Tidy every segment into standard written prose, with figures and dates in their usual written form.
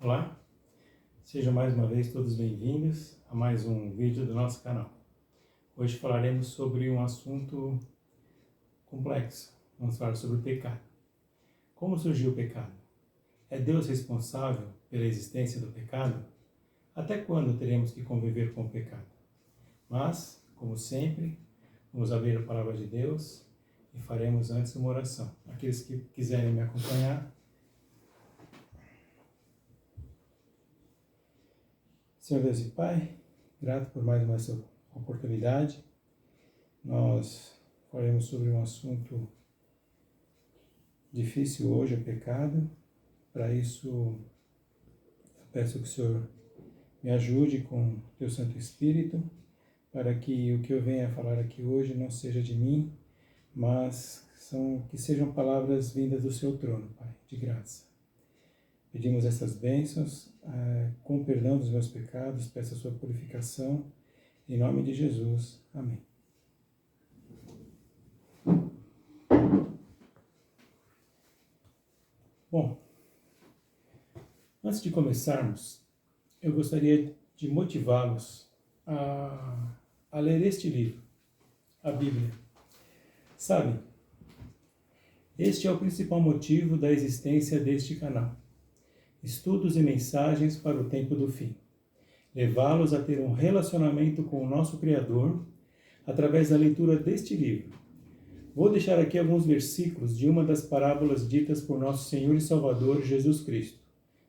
Olá, sejam mais uma vez todos bem-vindos a mais um vídeo do nosso canal. Hoje falaremos sobre um assunto complexo. Vamos falar sobre o pecado. Como surgiu o pecado? É Deus responsável pela existência do pecado? Até quando teremos que conviver com o pecado? Mas, como sempre, vamos abrir a palavra de Deus e faremos antes uma oração. Aqueles que quiserem me acompanhar, Senhor Deus e Pai, grato por mais uma oportunidade. Nós falaremos sobre um assunto difícil hoje, o pecado. Para isso, eu peço que o Senhor me ajude com o Teu Santo Espírito, para que o que eu venha falar aqui hoje não seja de mim, mas que sejam palavras vindas do Seu trono, Pai, de graça. Pedimos essas bênçãos, com perdão dos meus pecados, peço a sua purificação, em nome de Jesus. Amém. Bom, antes de começarmos, eu gostaria de motivá-los a ler este livro, a Bíblia. Sabe, este é o principal motivo da existência deste canal. Estudos e mensagens para o tempo do fim. Levá-los a ter um relacionamento com o nosso Criador através da leitura deste livro. Vou deixar aqui alguns versículos de uma das parábolas ditas por nosso Senhor e Salvador Jesus Cristo.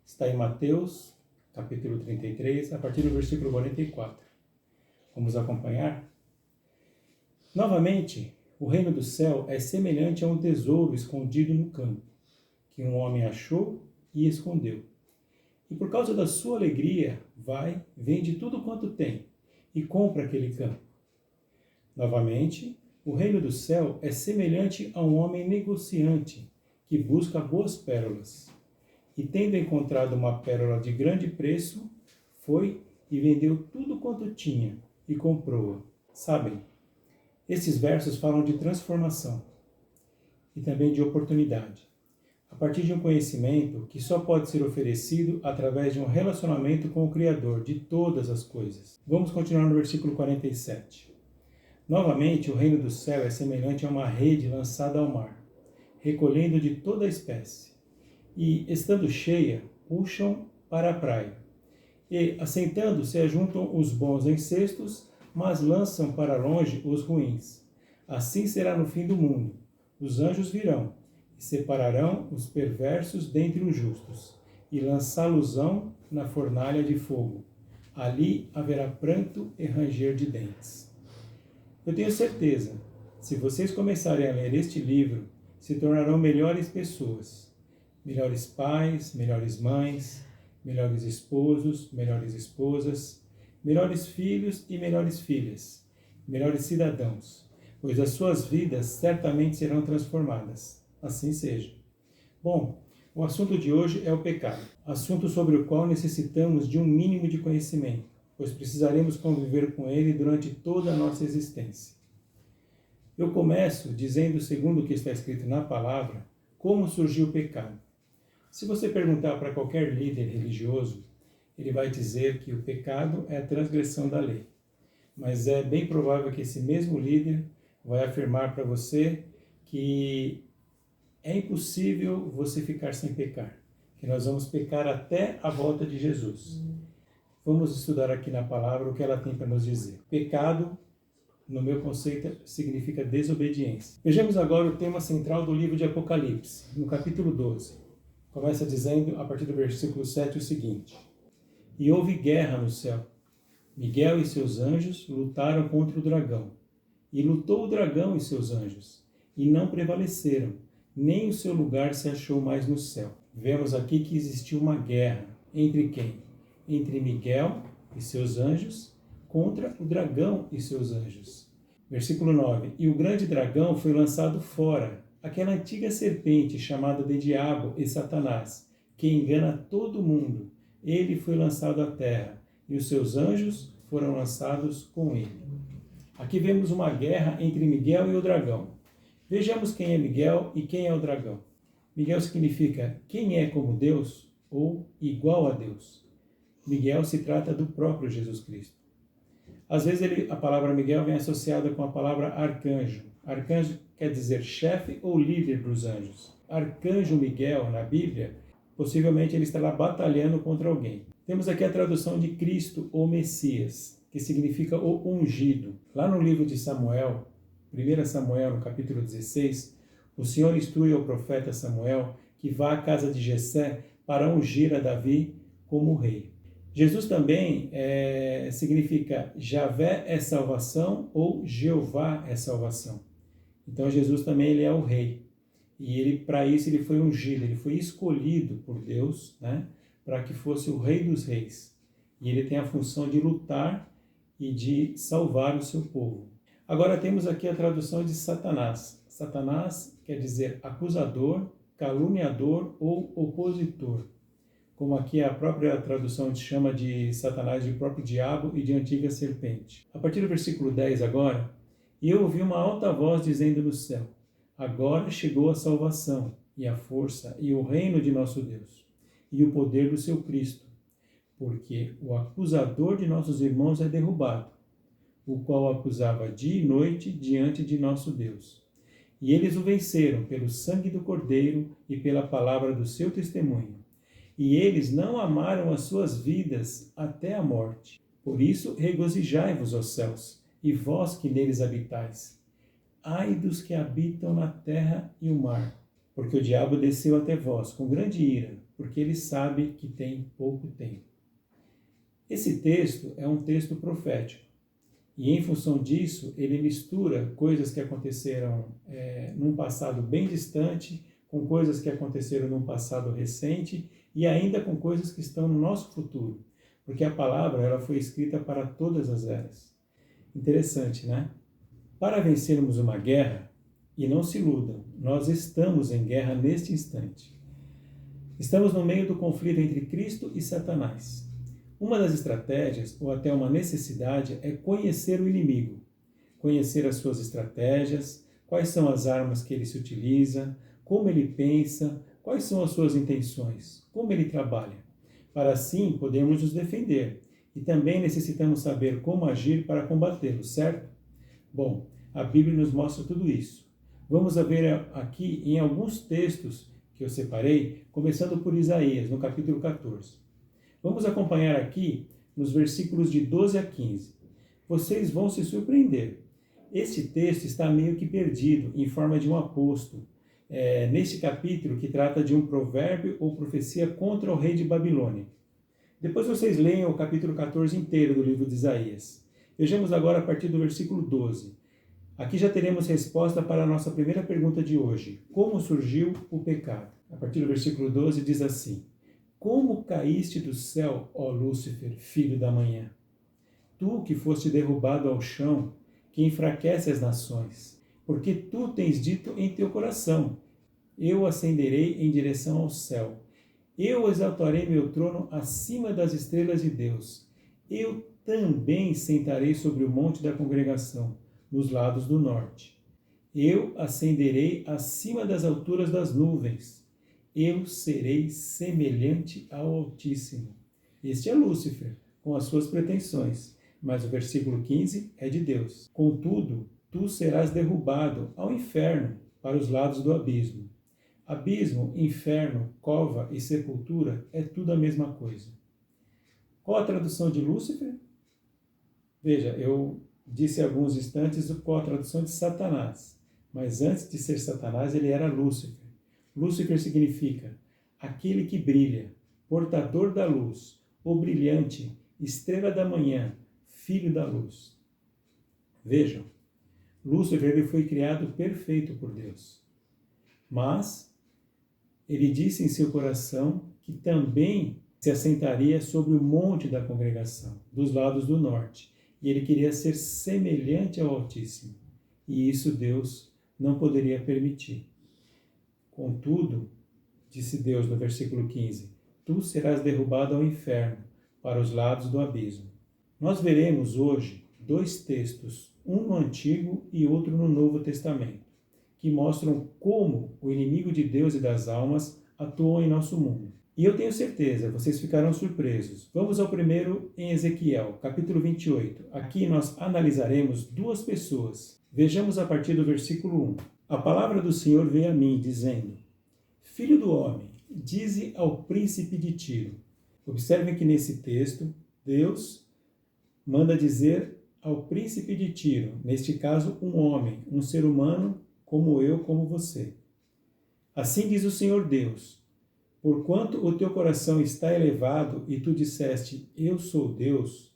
Está em Mateus, capítulo 33, a partir do versículo 44. Vamos acompanhar? Novamente, o reino do céu é semelhante a um tesouro escondido no campo, que um homem achou e escondeu. E por causa da sua alegria, vai, vende tudo quanto tem e compra aquele campo. Novamente, o reino do céu é semelhante a um homem negociante que busca boas pérolas. E tendo encontrado uma pérola de grande preço, foi e vendeu tudo quanto tinha e comprou-a. Sabem, esses versos falam de transformação e também de oportunidade, a partir de um conhecimento que só pode ser oferecido através de um relacionamento com o Criador de todas as coisas. Vamos continuar no versículo 47. Novamente, o reino do céu é semelhante a uma rede lançada ao mar, recolhendo de toda a espécie, e, estando cheia, puxam para a praia. E, assentando-se, ajuntam os bons em cestos, mas lançam para longe os ruins. Assim será no fim do mundo. Os anjos virão, separarão os perversos dentre os justos, e lançá-los-ão na fornalha de fogo. Ali haverá pranto e ranger de dentes. Eu tenho certeza, se vocês começarem a ler este livro, se tornarão melhores pessoas, melhores pais, melhores mães, melhores esposos, melhores esposas, melhores filhos e melhores filhas, melhores cidadãos, pois as suas vidas certamente serão transformadas. Assim seja. Bom, o assunto de hoje é o pecado, assunto sobre o qual necessitamos de um mínimo de conhecimento, pois precisaremos conviver com ele durante toda a nossa existência. Eu começo dizendo, segundo o que está escrito na palavra, como surgiu o pecado. Se você perguntar para qualquer líder religioso, ele vai dizer que o pecado é a transgressão da lei. Mas é bem provável que esse mesmo líder vai afirmar para você que é impossível você ficar sem pecar, que nós vamos pecar até a volta de Jesus. Vamos estudar aqui na palavra o que ela tem para nos dizer. Pecado, no meu conceito, significa desobediência. Vejamos agora o tema central do livro de Apocalipse, no capítulo 12. Começa dizendo, a partir do versículo 7, o seguinte: E houve guerra no céu. Miguel e seus anjos lutaram contra o dragão. E lutou o dragão e seus anjos, e não prevaleceram, nem o seu lugar se achou mais no céu. Vemos aqui que existiu uma guerra. Entre quem? Entre Miguel e seus anjos contra o dragão e seus anjos. Versículo 9. E o grande dragão foi lançado fora, aquela antiga serpente chamada de Diabo e Satanás, que engana todo mundo. Ele foi lançado à terra, e os seus anjos foram lançados com ele. Aqui vemos uma guerra entre Miguel e o dragão. Vejamos quem é Miguel e quem é o dragão. Miguel significa quem é como Deus ou igual a Deus. Miguel se trata do próprio Jesus Cristo. Às vezes a palavra Miguel vem associada com a palavra arcanjo. Arcanjo quer dizer chefe ou líder dos anjos. Arcanjo Miguel, na Bíblia, possivelmente ele estará batalhando contra alguém. Temos aqui a tradução de Cristo ou Messias, que significa o ungido. Lá no livro de Samuel, 1 Samuel, no capítulo 16, o Senhor instrui ao profeta Samuel que vá à casa de Jessé para ungir a Davi como rei. Jesus também significa Javé é salvação ou Jeová é salvação. Então Jesus também ele é o rei. E para isso ele foi ungido, ele foi escolhido por Deus, né, para que fosse o rei dos reis. E ele tem a função de lutar e de salvar o seu povo. Agora temos aqui a tradução de Satanás. Satanás quer dizer acusador, caluniador ou opositor. Como aqui a própria tradução chama de Satanás de próprio diabo e de antiga serpente. A partir do versículo 10 agora, e eu ouvi uma alta voz dizendo no céu, agora chegou a salvação, e a força, e o reino de nosso Deus, e o poder do seu Cristo, porque o acusador de nossos irmãos é derrubado, o qual acusava dia e noite diante de nosso Deus. E eles o venceram pelo sangue do Cordeiro e pela palavra do seu testemunho. E eles não amaram as suas vidas até a morte. Por isso, regozijai-vos, ó céus, e vós que neles habitais. Ai dos que habitam na terra e o mar, porque o diabo desceu até vós com grande ira, porque ele sabe que tem pouco tempo. Esse texto é um texto profético. E em função disso, ele mistura coisas que aconteceram num passado bem distante, com coisas que aconteceram num passado recente e ainda com coisas que estão no nosso futuro, porque a palavra ela foi escrita para todas as eras. Interessante, né? Para vencermos uma guerra, e não se iludam, nós estamos em guerra neste instante. Estamos no meio do conflito entre Cristo e Satanás. Uma das estratégias, ou até uma necessidade, é conhecer o inimigo. Conhecer as suas estratégias, quais são as armas que ele se utiliza, como ele pensa, quais são as suas intenções, como ele trabalha. Para assim podermos nos defender. E também necessitamos saber como agir para combatê-lo, certo? Bom, a Bíblia nos mostra tudo isso. Vamos ver aqui em alguns textos que eu separei, começando por Isaías, no capítulo 14. Vamos acompanhar aqui nos versículos de 12 a 15. Vocês vão se surpreender. Este texto está meio que perdido, em forma de um apóstolo, neste capítulo que trata de um provérbio ou profecia contra o rei de Babilônia. Depois vocês leiam o capítulo 14 inteiro do livro de Isaías. Vejamos agora a partir do versículo 12. Aqui já teremos resposta para a nossa primeira pergunta de hoje. Como surgiu o pecado? A partir do versículo 12 diz assim: Como caíste do céu, ó Lúcifer, filho da manhã? Tu que foste derrubado ao chão, que enfraquece as nações. Porque tu tens dito em teu coração, eu ascenderei em direção ao céu. Eu exaltarei meu trono acima das estrelas de Deus. Eu também sentarei sobre o monte da congregação, nos lados do norte. Eu ascenderei acima das alturas das nuvens. Eu serei semelhante ao Altíssimo. Este é Lúcifer, com as suas pretensões, mas o versículo 15 é de Deus. Contudo, tu serás derrubado ao inferno, para os lados do abismo. Abismo, inferno, cova e sepultura é tudo a mesma coisa. Qual a tradução de Lúcifer? Veja, eu disse há alguns instantes qual a tradução de Satanás, mas antes de ser Satanás ele era Lúcifer. Lúcifer significa aquele que brilha, portador da luz, o brilhante, estrela da manhã, filho da luz. Vejam, Lúcifer ele foi criado perfeito por Deus, mas ele disse em seu coração que também se assentaria sobre o monte da congregação, dos lados do norte, e ele queria ser semelhante ao Altíssimo, e isso Deus não poderia permitir. Contudo, disse Deus no versículo 15, tu serás derrubado ao inferno, para os lados do abismo. Nós veremos hoje dois textos, um no Antigo e outro no Novo Testamento, que mostram como o inimigo de Deus e das almas atuou em nosso mundo. E eu tenho certeza, vocês ficarão surpresos. Vamos ao primeiro em Ezequiel, capítulo 28. Aqui nós analisaremos duas pessoas. Vejamos a partir do versículo 1. A palavra do Senhor veio a mim, dizendo: Filho do homem, dize ao príncipe de Tiro. Observem que nesse texto, Deus manda dizer ao príncipe de Tiro, neste caso um homem, um ser humano como eu, como você. Assim diz o Senhor Deus: porquanto o teu coração está elevado e tu disseste, eu sou Deus,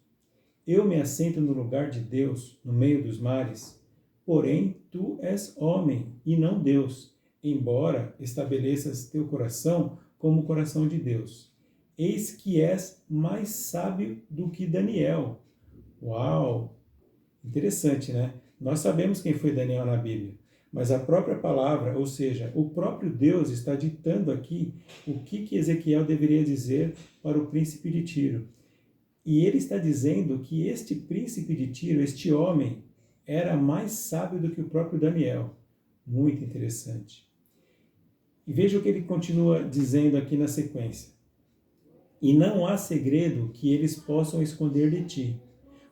eu me assento no lugar de Deus, no meio dos mares, porém tu és homem e não Deus, embora estabeleças teu coração como o coração de Deus. Eis que és mais sábio do que Daniel. Uau! Interessante, né? Nós sabemos quem foi Daniel na Bíblia, mas a própria palavra, ou seja, o próprio Deus está ditando aqui o que Ezequiel deveria dizer para o príncipe de Tiro. E ele está dizendo que este príncipe de Tiro, este homem, era mais sábio do que o próprio Daniel. Muito interessante. E veja o que ele continua dizendo aqui na sequência. E não há segredo que eles possam esconder de ti.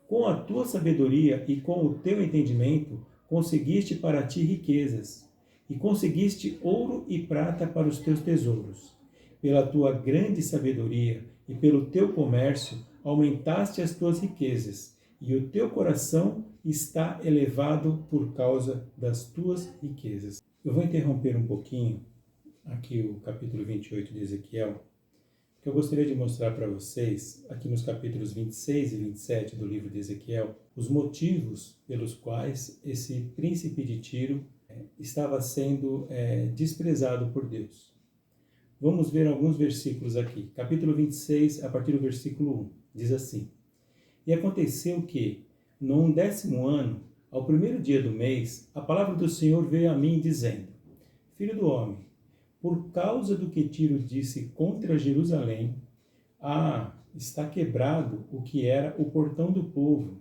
Com a tua sabedoria e com o teu entendimento, conseguiste para ti riquezas, e conseguiste ouro e prata para os teus tesouros. Pela tua grande sabedoria e pelo teu comércio, aumentaste as tuas riquezas, e o teu coração está elevado por causa das tuas riquezas. Eu vou interromper um pouquinho aqui o capítulo 28 de Ezequiel, que eu gostaria de mostrar para vocês, aqui nos capítulos 26 e 27 do livro de Ezequiel, os motivos pelos quais esse príncipe de Tiro estava sendo desprezado por Deus. Vamos ver alguns versículos aqui. Capítulo 26, a partir do versículo 1, diz assim: E aconteceu que, no 10º ano, ao primeiro dia do mês, a palavra do Senhor veio a mim, dizendo: Filho do homem, por causa do que Tiro disse contra Jerusalém, está quebrado o que era o portão do povo.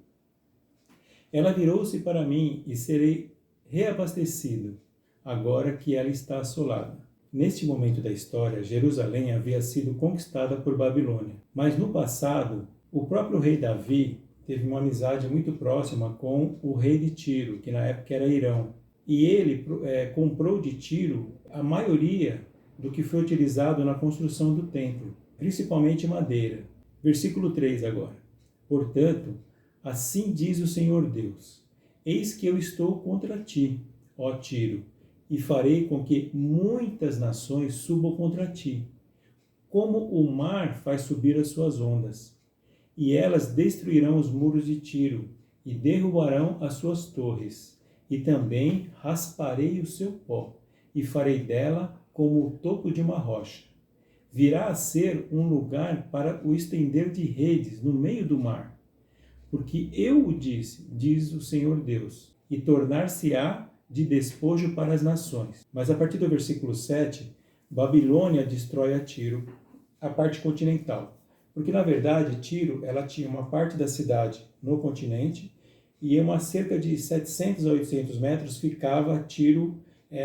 Ela virou-se para mim e serei reabastecido, agora que ela está assolada. Neste momento da história, Jerusalém havia sido conquistada por Babilônia. Mas no passado, o próprio rei Davi teve uma amizade muito próxima com o rei de Tiro, que na época era Irão. E ele comprou de Tiro a maioria do que foi utilizado na construção do templo, principalmente madeira. Versículo 3 agora. Portanto, assim diz o Senhor Deus: Eis que eu estou contra ti, ó Tiro, e farei com que muitas nações subam contra ti, como o mar faz subir as suas ondas. E elas destruirão os muros de Tiro, e derrubarão as suas torres. E também rasparei o seu pó, e farei dela como o topo de uma rocha. Virá a ser um lugar para o estender de redes no meio do mar. Porque eu o disse, diz o Senhor Deus, e tornar-se-á de despojo para as nações. Mas a partir do versículo 7, Babilônia destrói a Tiro, a parte continental. Porque na verdade Tiro ela tinha uma parte da cidade no continente, e a cerca de 700 a 800 metros ficava Tiro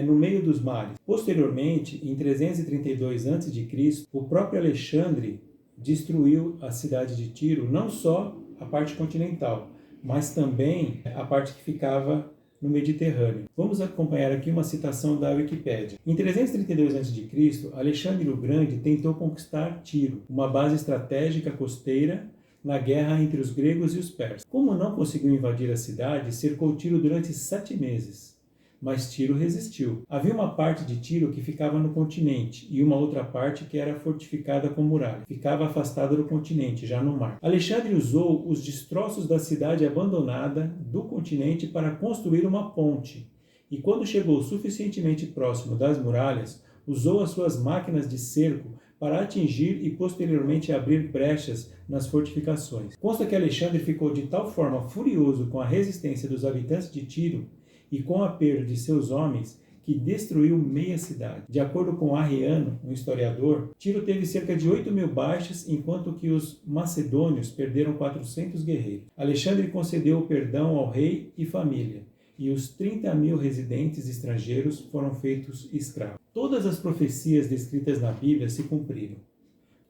no meio dos mares. Posteriormente, em 332 a.C., o próprio Alexandre destruiu a cidade de Tiro, não só a parte continental, mas também a parte que ficava no Mediterrâneo. Vamos acompanhar aqui uma citação da Wikipédia. Em 332 a.C., Alexandre o Grande tentou conquistar Tiro, uma base estratégica costeira na guerra entre os gregos e os persas. Como não conseguiu invadir a cidade, cercou Tiro durante 7 meses. Mas Tiro resistiu. Havia uma parte de Tiro que ficava no continente e uma outra parte que era fortificada com muralha. Ficava afastada do continente, já no mar. Alexandre usou os destroços da cidade abandonada do continente para construir uma ponte. E quando chegou suficientemente próximo das muralhas, usou as suas máquinas de cerco para atingir e posteriormente abrir brechas nas fortificações. Consta que Alexandre ficou de tal forma furioso com a resistência dos habitantes de Tiro e com a perda de seus homens, que destruiu meia cidade. De acordo com Arriano, um historiador, Tiro teve cerca de 8.000 baixas, enquanto que os macedônios perderam 400 guerreiros. Alexandre concedeu o perdão ao rei e família, e os 30.000 residentes estrangeiros foram feitos escravos. Todas as profecias descritas na Bíblia se cumpriram.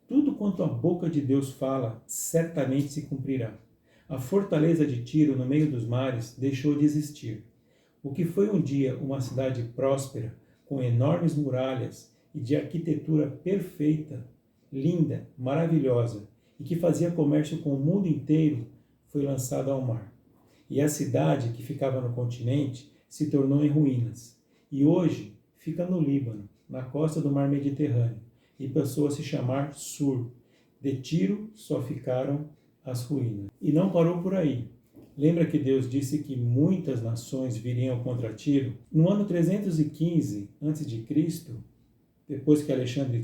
Tudo quanto a boca de Deus fala, certamente se cumprirá. A fortaleza de Tiro, no meio dos mares, deixou de existir. O que foi um dia uma cidade próspera, com enormes muralhas e de arquitetura perfeita, linda, maravilhosa, e que fazia comércio com o mundo inteiro, foi lançado ao mar. E a cidade, que ficava no continente, se tornou em ruínas. E hoje fica no Líbano, na costa do mar Mediterrâneo, e passou a se chamar Sur. De Tiro só ficaram as ruínas. E não parou por aí. Lembra que Deus disse que muitas nações viriam contra Tiro? No ano 315 a.C., depois que Alexandre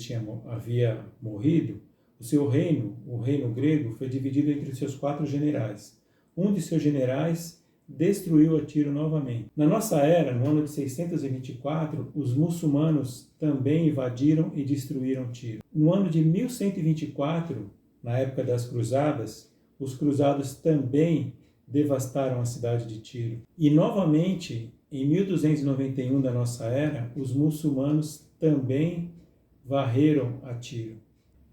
havia morrido, o seu reino, o reino grego, foi dividido entre seus 4 generais. Um de seus generais destruiu a Tiro novamente. Na nossa era, no ano de 624, os muçulmanos também invadiram e destruíram Tiro. No ano de 1124, na época das cruzadas, os cruzados também devastaram a cidade de Tiro. E novamente, em 1291 da nossa era, os muçulmanos também varreram a Tiro.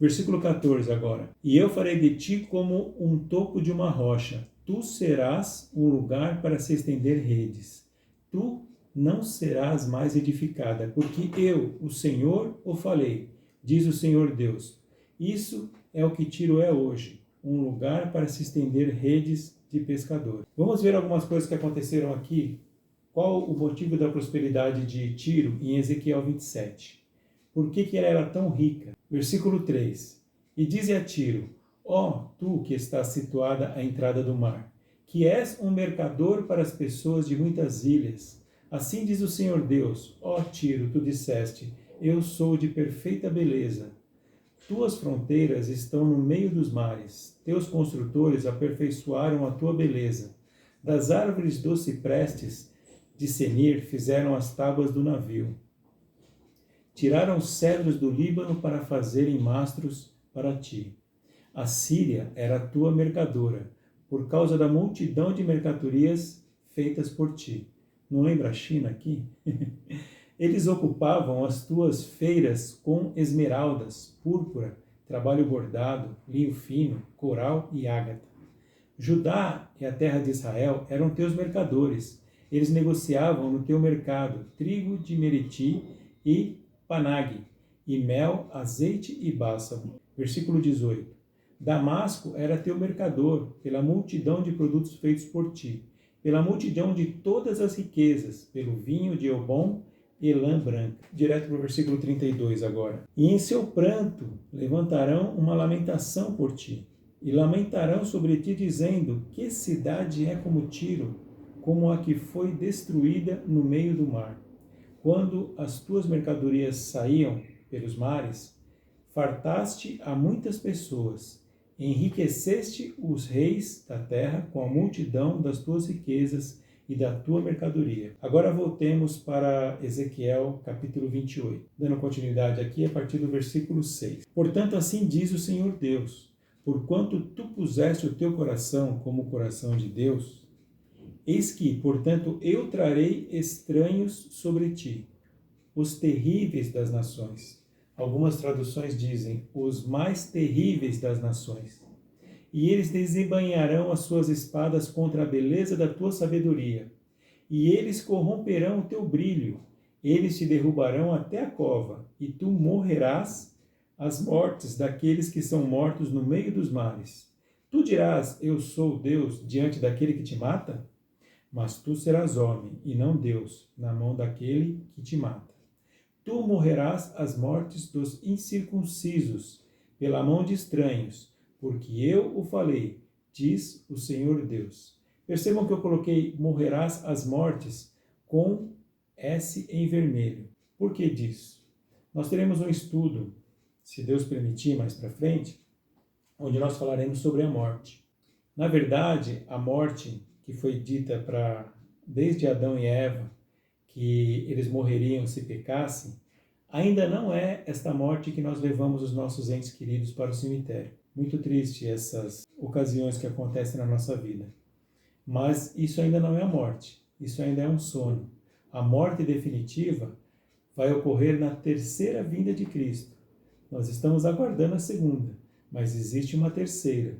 Versículo 14 agora. E eu farei de ti como um topo de uma rocha. Tu serás um lugar para se estender redes. Tu não serás mais edificada, porque eu, o Senhor, o falei, diz o Senhor Deus. Isso é o que Tiro é hoje, um lugar para se estender redes de pescadores. Vamos ver algumas coisas que aconteceram aqui. Qual o motivo da prosperidade de Tiro em Ezequiel 27? Por que ela era tão rica? Versículo 3. E dize a Tiro, ó, tu que estás situada à entrada do mar, que és um mercador para as pessoas de muitas ilhas. Assim diz o Senhor Deus, ó Tiro, tu disseste, eu sou de perfeita beleza. Tuas fronteiras estão no meio dos mares, teus construtores aperfeiçoaram a tua beleza. Das árvores dos ciprestes de Senir fizeram as tábuas do navio. Tiraram cedros do Líbano para fazerem mastros para ti. A Síria era a tua mercadora, por causa da multidão de mercadorias feitas por ti. Não lembra a China aqui? Eles ocupavam as tuas feiras com esmeraldas, púrpura, trabalho bordado, linho fino, coral e ágata. Judá e a terra de Israel eram teus mercadores. Eles negociavam no teu mercado trigo de Meriti e Panag, e mel, azeite e bálsamo. Versículo 18. Damasco era teu mercador, pela multidão de produtos feitos por ti, pela multidão de todas as riquezas, pelo vinho de Elbom e lã branca. Direto para o versículo 32 agora. E em seu pranto levantarão uma lamentação por ti, e lamentarão sobre ti, dizendo, que cidade é como Tiro, como a que foi destruída no meio do mar. Quando as tuas mercadorias saíam pelos mares, fartaste a muitas pessoas, enriqueceste os reis da terra com a multidão das tuas riquezas e da tua mercadoria. Agora voltemos para Ezequiel capítulo 28, dando continuidade aqui a partir do versículo 6. Portanto, assim diz o Senhor Deus, porquanto tu puseste o teu coração como o coração de Deus, eis que, portanto, eu trarei estranhos sobre ti, os terríveis das nações. Algumas traduções dizem, os mais terríveis das nações. E eles desembainharão as suas espadas contra a beleza da tua sabedoria. E eles corromperão o teu brilho. Eles te derrubarão até a cova, e tu morrerás as mortes daqueles que são mortos no meio dos mares. Tu dirás, eu sou Deus, diante daquele que te mata? Mas tu serás homem, e não Deus, na mão daquele que te mata. Tu morrerás as mortes dos incircuncisos, pela mão de estranhos, porque eu o falei, diz o Senhor Deus. Percebam que eu coloquei morrerás as mortes com S em vermelho. Por que disso? Nós teremos um estudo, se Deus permitir, mais para frente, onde nós falaremos sobre a morte. Na verdade, a morte que foi dita desde Adão e Eva, que eles morreriam se pecassem, ainda não é esta morte que nós levamos os nossos entes queridos para o cemitério. Muito triste essas ocasiões que acontecem na nossa vida. Mas isso ainda não é a morte, isso ainda é um sono. A morte definitiva vai ocorrer na terceira vinda de Cristo. Nós estamos aguardando a segunda, mas existe uma terceira.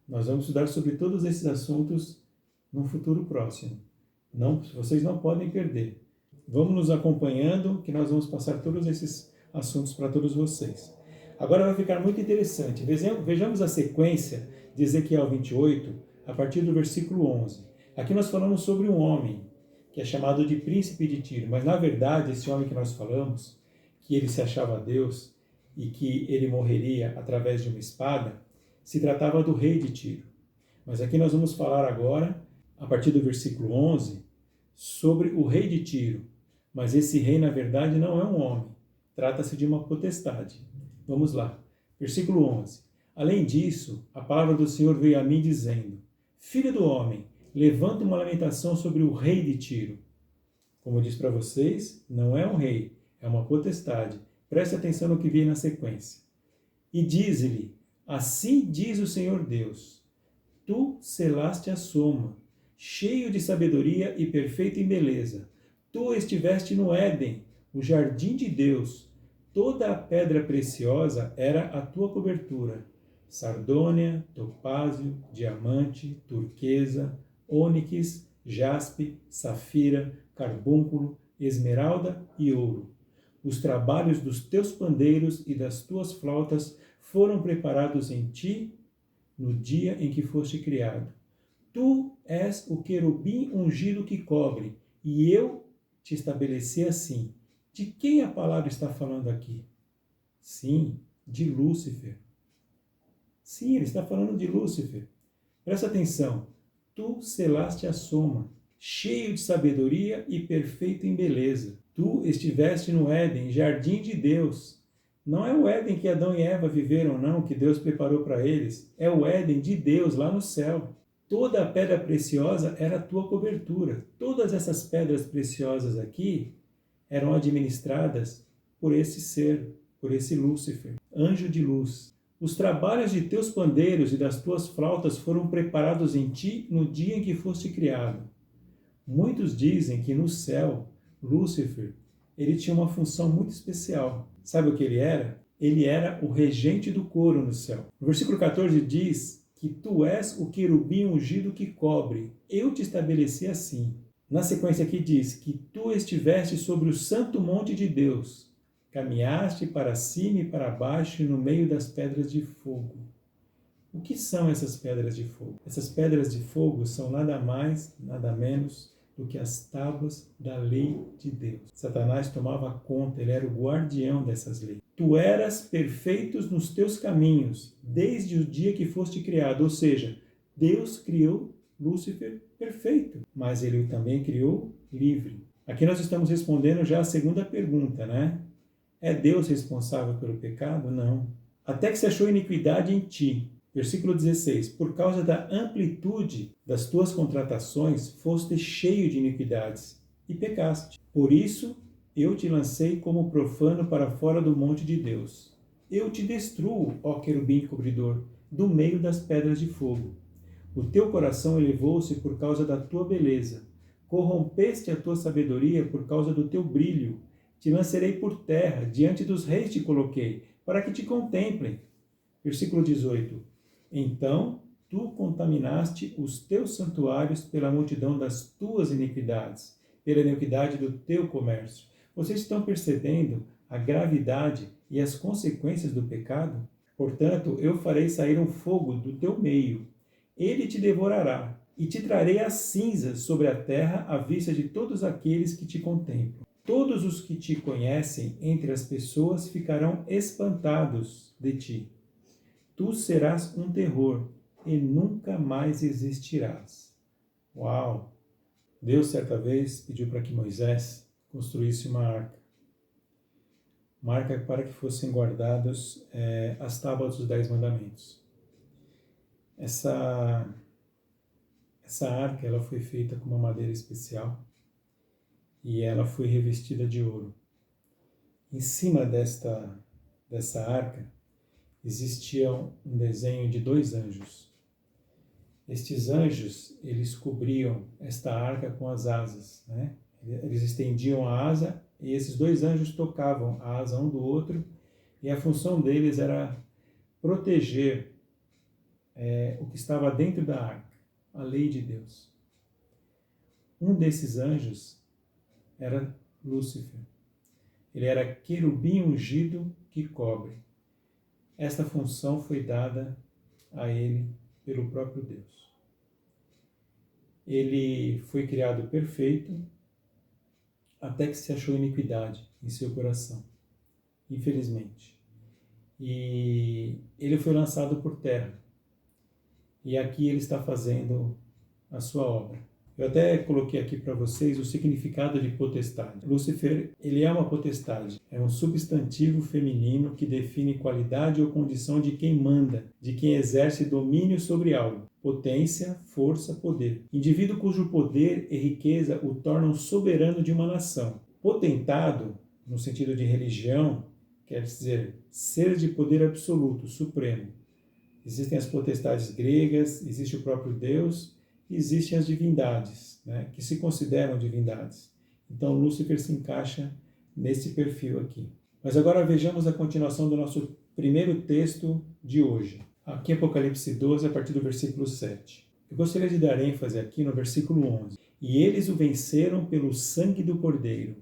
Nós vamos estudar sobre todos esses assuntos no futuro próximo. Não, vocês não podem perder. Vamos nos acompanhando, que nós vamos passar todos esses assuntos para todos vocês. Agora vai ficar muito interessante. Vejamos a sequência de Ezequiel 28, a partir do versículo 11. Aqui nós falamos sobre um homem, que é chamado de príncipe de Tiro, mas na verdade esse homem que nós falamos, que ele se achava Deus e que ele morreria através de uma espada, se tratava do rei de Tiro. Mas aqui nós vamos falar agora, a partir do versículo 11, sobre o rei de Tiro. Mas esse rei, na verdade, não é um homem. Trata-se de uma potestade. Vamos lá. Versículo 11. Além disso, a palavra do Senhor veio a mim dizendo: Filho do homem, levanta uma lamentação sobre o rei de Tiro. Como eu disse para vocês, não é um rei, é uma potestade. Preste atenção no que vem na sequência. E diz-lhe: Assim diz o Senhor Deus: Tu selaste a soma, cheio de sabedoria e perfeito em beleza. Tu estiveste no Éden, o jardim de Deus. Toda a pedra preciosa era a tua cobertura: sardônia, topázio, diamante, turquesa, ônix, jaspe, safira, carbúnculo, esmeralda e ouro. Os trabalhos dos teus pandeiros e das tuas flautas foram preparados em ti no dia em que foste criado. Tu és o querubim ungido que cobre, e eu te estabeleci assim. De quem a palavra está falando aqui? Sim, de Lúcifer. Sim, ele está falando de Lúcifer. Presta atenção. Tu selaste a soma, cheio de sabedoria e perfeito em beleza. Tu estiveste no Éden, jardim de Deus. Não é o Éden que Adão e Eva viveram, não, que Deus preparou para eles. É o Éden de Deus, lá no céu. Toda a pedra preciosa era a tua cobertura. Todas essas pedras preciosas aqui eram administradas por esse ser, por esse Lúcifer, anjo de luz. Os trabalhos de teus pandeiros e das tuas flautas foram preparados em ti no dia em que foste criado. Muitos dizem que no céu, Lúcifer, ele tinha uma função muito especial. Sabe o que ele era? Ele era o regente do coro no céu. No versículo 14 diz que tu és o querubim ungido que cobre. Eu te estabeleci assim. Na sequência aqui diz que tu estiveste sobre o santo monte de Deus. Caminhaste para cima e para baixo no meio das pedras de fogo. O que são essas pedras de fogo? Essas pedras de fogo são nada mais, nada menos do que as tábuas da lei de Deus. Satanás tomava conta, ele era o guardião dessas leis. Tu eras perfeitos nos teus caminhos, desde o dia que foste criado. Ou seja, Deus criou Lúcifer perfeito, mas ele o também criou livre. Aqui nós estamos respondendo já a segunda pergunta, né? É Deus responsável pelo pecado? Não. Até que se achou iniquidade em ti. Versículo 16. Por causa da amplitude das tuas contratações, foste cheio de iniquidades e pecaste. Por isso, eu te lancei como profano para fora do monte de Deus. Eu te destruo, ó querubim cobridor, do meio das pedras de fogo. O teu coração elevou-se por causa da tua beleza. Corrompeste a tua sabedoria por causa do teu brilho. Te lancerei por terra, diante dos reis te coloquei, para que te contemplem. Versículo 18. Então, tu contaminaste os teus santuários pela multidão das tuas iniquidades, pela iniquidade do teu comércio. Vocês estão percebendo a gravidade e as consequências do pecado? Portanto, eu farei sair um fogo do teu meio. Ele te devorará, e te trarei as cinzas sobre a terra à vista de todos aqueles que te contemplam. Todos os que te conhecem entre as pessoas ficarão espantados de ti. Tu serás um terror e nunca mais existirás. Uau! Deus, certa vez, pediu para que Moisés construísse uma arca. Uma arca para que fossem guardadas as tábuas dos 10 mandamentos. Essa arca ela foi feita com uma madeira especial e ela foi revestida de ouro. Em cima dessa arca existia um desenho de 2 anjos. Estes anjos, eles cobriam esta arca com as asas, né? Eles estendiam a asa e esses 2 anjos tocavam a asa um do outro E a função deles era proteger o que estava dentro da arca, a lei de Deus. Um desses anjos era Lúcifer. Ele era querubim ungido que cobre. Esta função foi dada a ele pelo próprio Deus. Ele foi criado perfeito até que se achou iniquidade em seu coração, infelizmente. E ele foi lançado por terra. E aqui ele está fazendo a sua obra. Eu até coloquei aqui para vocês o significado de potestade. Lúcifer, ele é uma potestade. É um substantivo feminino que define qualidade ou condição de quem manda, de quem exerce domínio sobre algo. Potência, força, poder. Indivíduo cujo poder e riqueza o tornam soberano de uma nação. Potentado, no sentido de religião, quer dizer ser de poder absoluto, supremo. Existem as potestades gregas, existe o próprio Deus, existem as divindades, né, que se consideram divindades. Então Lúcifer se encaixa nesse perfil aqui. Mas agora vejamos a continuação do nosso primeiro texto de hoje. Aqui Apocalipse 12, a partir do versículo 7. Eu gostaria de dar ênfase aqui no versículo 11. E eles o venceram pelo sangue do Cordeiro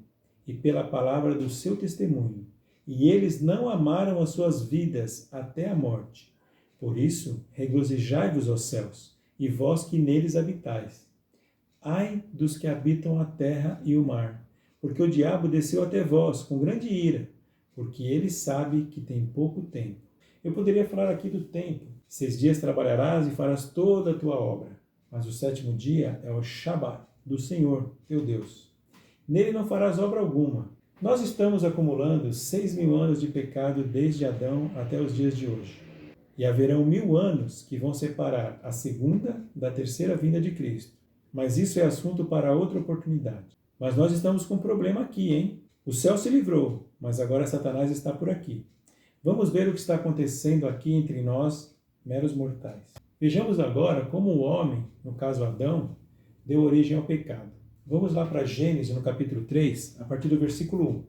e pela palavra do seu testemunho. E eles não amaram as suas vidas até a morte. Por isso, regozijai-vos, ó céus, e vós que neles habitais. Ai dos que habitam a terra e o mar, porque o diabo desceu até vós com grande ira, porque ele sabe que tem pouco tempo. Eu poderia falar aqui do tempo. 6 dias trabalharás e farás toda a tua obra, mas o 7º dia é o Shabat do Senhor, teu Deus. Nele não farás obra alguma. Nós estamos acumulando 6.000 anos de pecado desde Adão até os dias de hoje. E haverão 1.000 anos que vão separar a segunda da terceira vinda de Cristo. Mas isso é assunto para outra oportunidade. Mas nós estamos com um problema aqui, hein? O céu se livrou, mas agora Satanás está por aqui. Vamos ver o que está acontecendo aqui entre nós, meros mortais. Vejamos agora como o homem, no caso Adão, deu origem ao pecado. Vamos lá para Gênesis, no capítulo 3, a partir do versículo 1.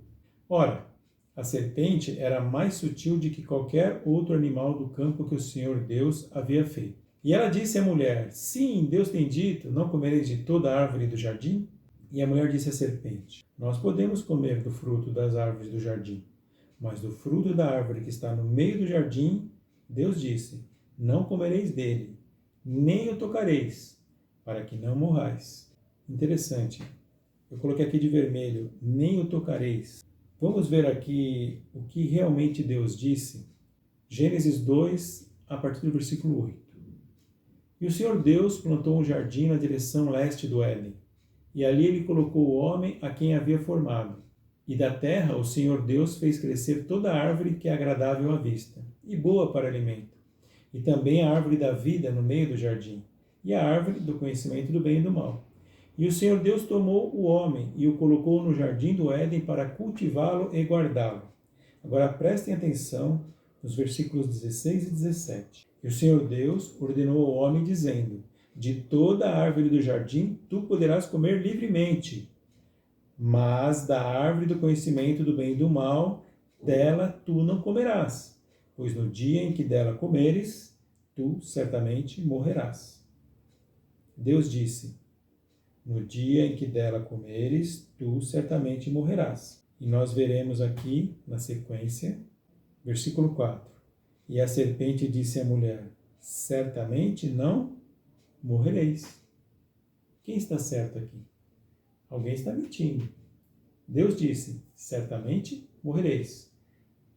Ora, a serpente era mais sutil do que qualquer outro animal do campo que o Senhor Deus havia feito. E ela disse à mulher, sim, Deus tem dito, não comereis de toda a árvore do jardim? E a mulher disse à serpente, nós podemos comer do fruto das árvores do jardim, mas do fruto da árvore que está no meio do jardim, Deus disse, não comereis dele, nem o tocareis, para que não morrais. Interessante, eu coloquei aqui de vermelho, nem o tocareis. Vamos ver aqui o que realmente Deus disse. Gênesis 2, a partir do versículo 8. E o Senhor Deus plantou um jardim na direção leste do Éden, e ali ele colocou o homem a quem havia formado. E da terra o Senhor Deus fez crescer toda árvore que é agradável à vista, e boa para alimento, e também a árvore da vida no meio do jardim, e a árvore do conhecimento do bem e do mal. E o Senhor Deus tomou o homem e o colocou no jardim do Éden para cultivá-lo e guardá-lo. Agora prestem atenção nos versículos 16 e 17. E o Senhor Deus ordenou ao homem dizendo, de toda a árvore do jardim tu poderás comer livremente, mas da árvore do conhecimento do bem e do mal, dela tu não comerás, pois no dia em que dela comeres, tu certamente morrerás. Deus disse, no dia em que dela comeres, tu certamente morrerás. E nós veremos aqui, na sequência, versículo 4. E a serpente disse à mulher, certamente não morrereis. Quem está certo aqui? Alguém está mentindo. Deus disse, certamente morrereis.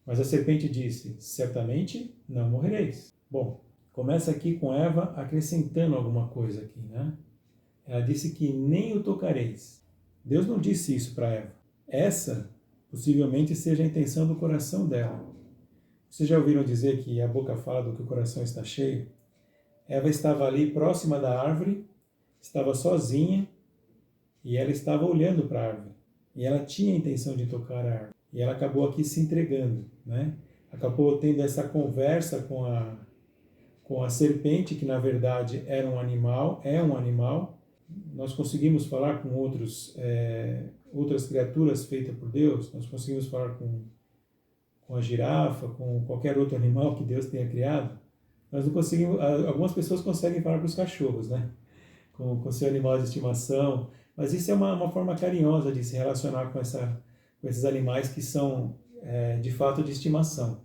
Mas a serpente disse, certamente não morrereis. Bom, começa aqui com Eva acrescentando alguma coisa aqui, né? Ela disse que nem o tocareis. Deus não disse isso para Eva. Essa, possivelmente, seja a intenção do coração dela. Vocês já ouviram dizer que a boca fala do que o coração está cheio? Eva estava ali próxima da árvore, estava sozinha, e ela estava olhando para a árvore. E ela tinha a intenção de tocar a árvore. E ela acabou aqui se entregando, né? Acabou tendo essa conversa com a serpente, que na verdade era um animal, é um animal. Nós conseguimos falar com outras criaturas feitas por Deus, nós conseguimos falar com com a girafa, com qualquer outro animal que Deus tenha criado, nós não conseguimos, algumas pessoas conseguem falar com os cachorros, né? Com seu animal de estimação, mas isso é uma forma carinhosa de se relacionar com esses animais que são, de fato, de estimação.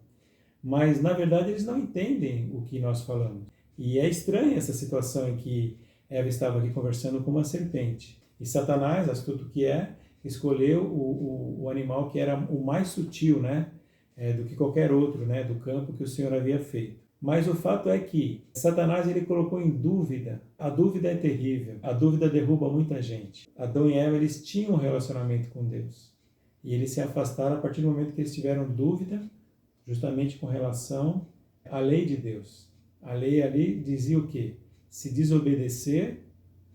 Mas, na verdade, eles não entendem o que nós falamos. E é estranha essa situação em que Eva estava aqui conversando com uma serpente. E Satanás, astuto que é, escolheu o animal que era o mais sutil, né? Do que qualquer outro, né? Do campo que o Senhor havia feito. Mas o fato é que Satanás ele colocou em dúvida. A dúvida é terrível. A dúvida derruba muita gente. Adão e Eva eles tinham um relacionamento com Deus. E eles se afastaram a partir do momento que eles tiveram dúvida, justamente com relação à lei de Deus. A lei ali dizia o quê? Se desobedecer,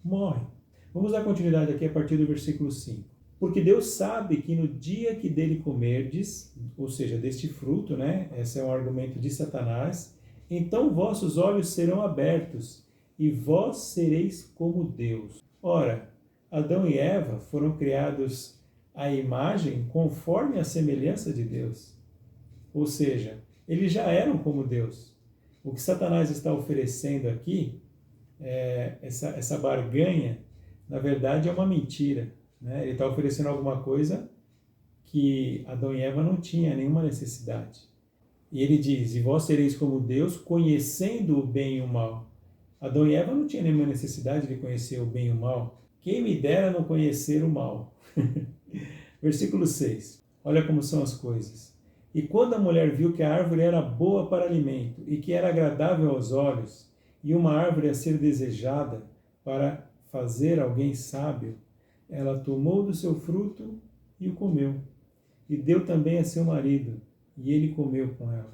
morre. Vamos dar continuidade aqui a partir do versículo 5. Porque Deus sabe que no dia que dele comerdes, ou seja, deste fruto, né? Esse é um argumento de Satanás, então vossos olhos serão abertos e vós sereis como Deus. Ora, Adão e Eva foram criados à imagem conforme a semelhança de Deus. Ou seja, eles já eram como Deus. O que Satanás está oferecendo aqui, essa barganha, na verdade é uma mentira. Né? Ele está oferecendo alguma coisa que Adão e Eva não tinham nenhuma necessidade. E ele diz, e vós sereis como Deus, conhecendo o bem e o mal. Adão e Eva não tinham nenhuma necessidade de conhecer o bem e o mal. Quem me dera não conhecer o mal. Versículo 6. Olha como são as coisas. E quando a mulher viu que a árvore era boa para alimento e que era agradável aos olhos, e uma árvore a ser desejada para fazer alguém sábio, ela tomou do seu fruto e o comeu. E deu também a seu marido, e ele comeu com ela.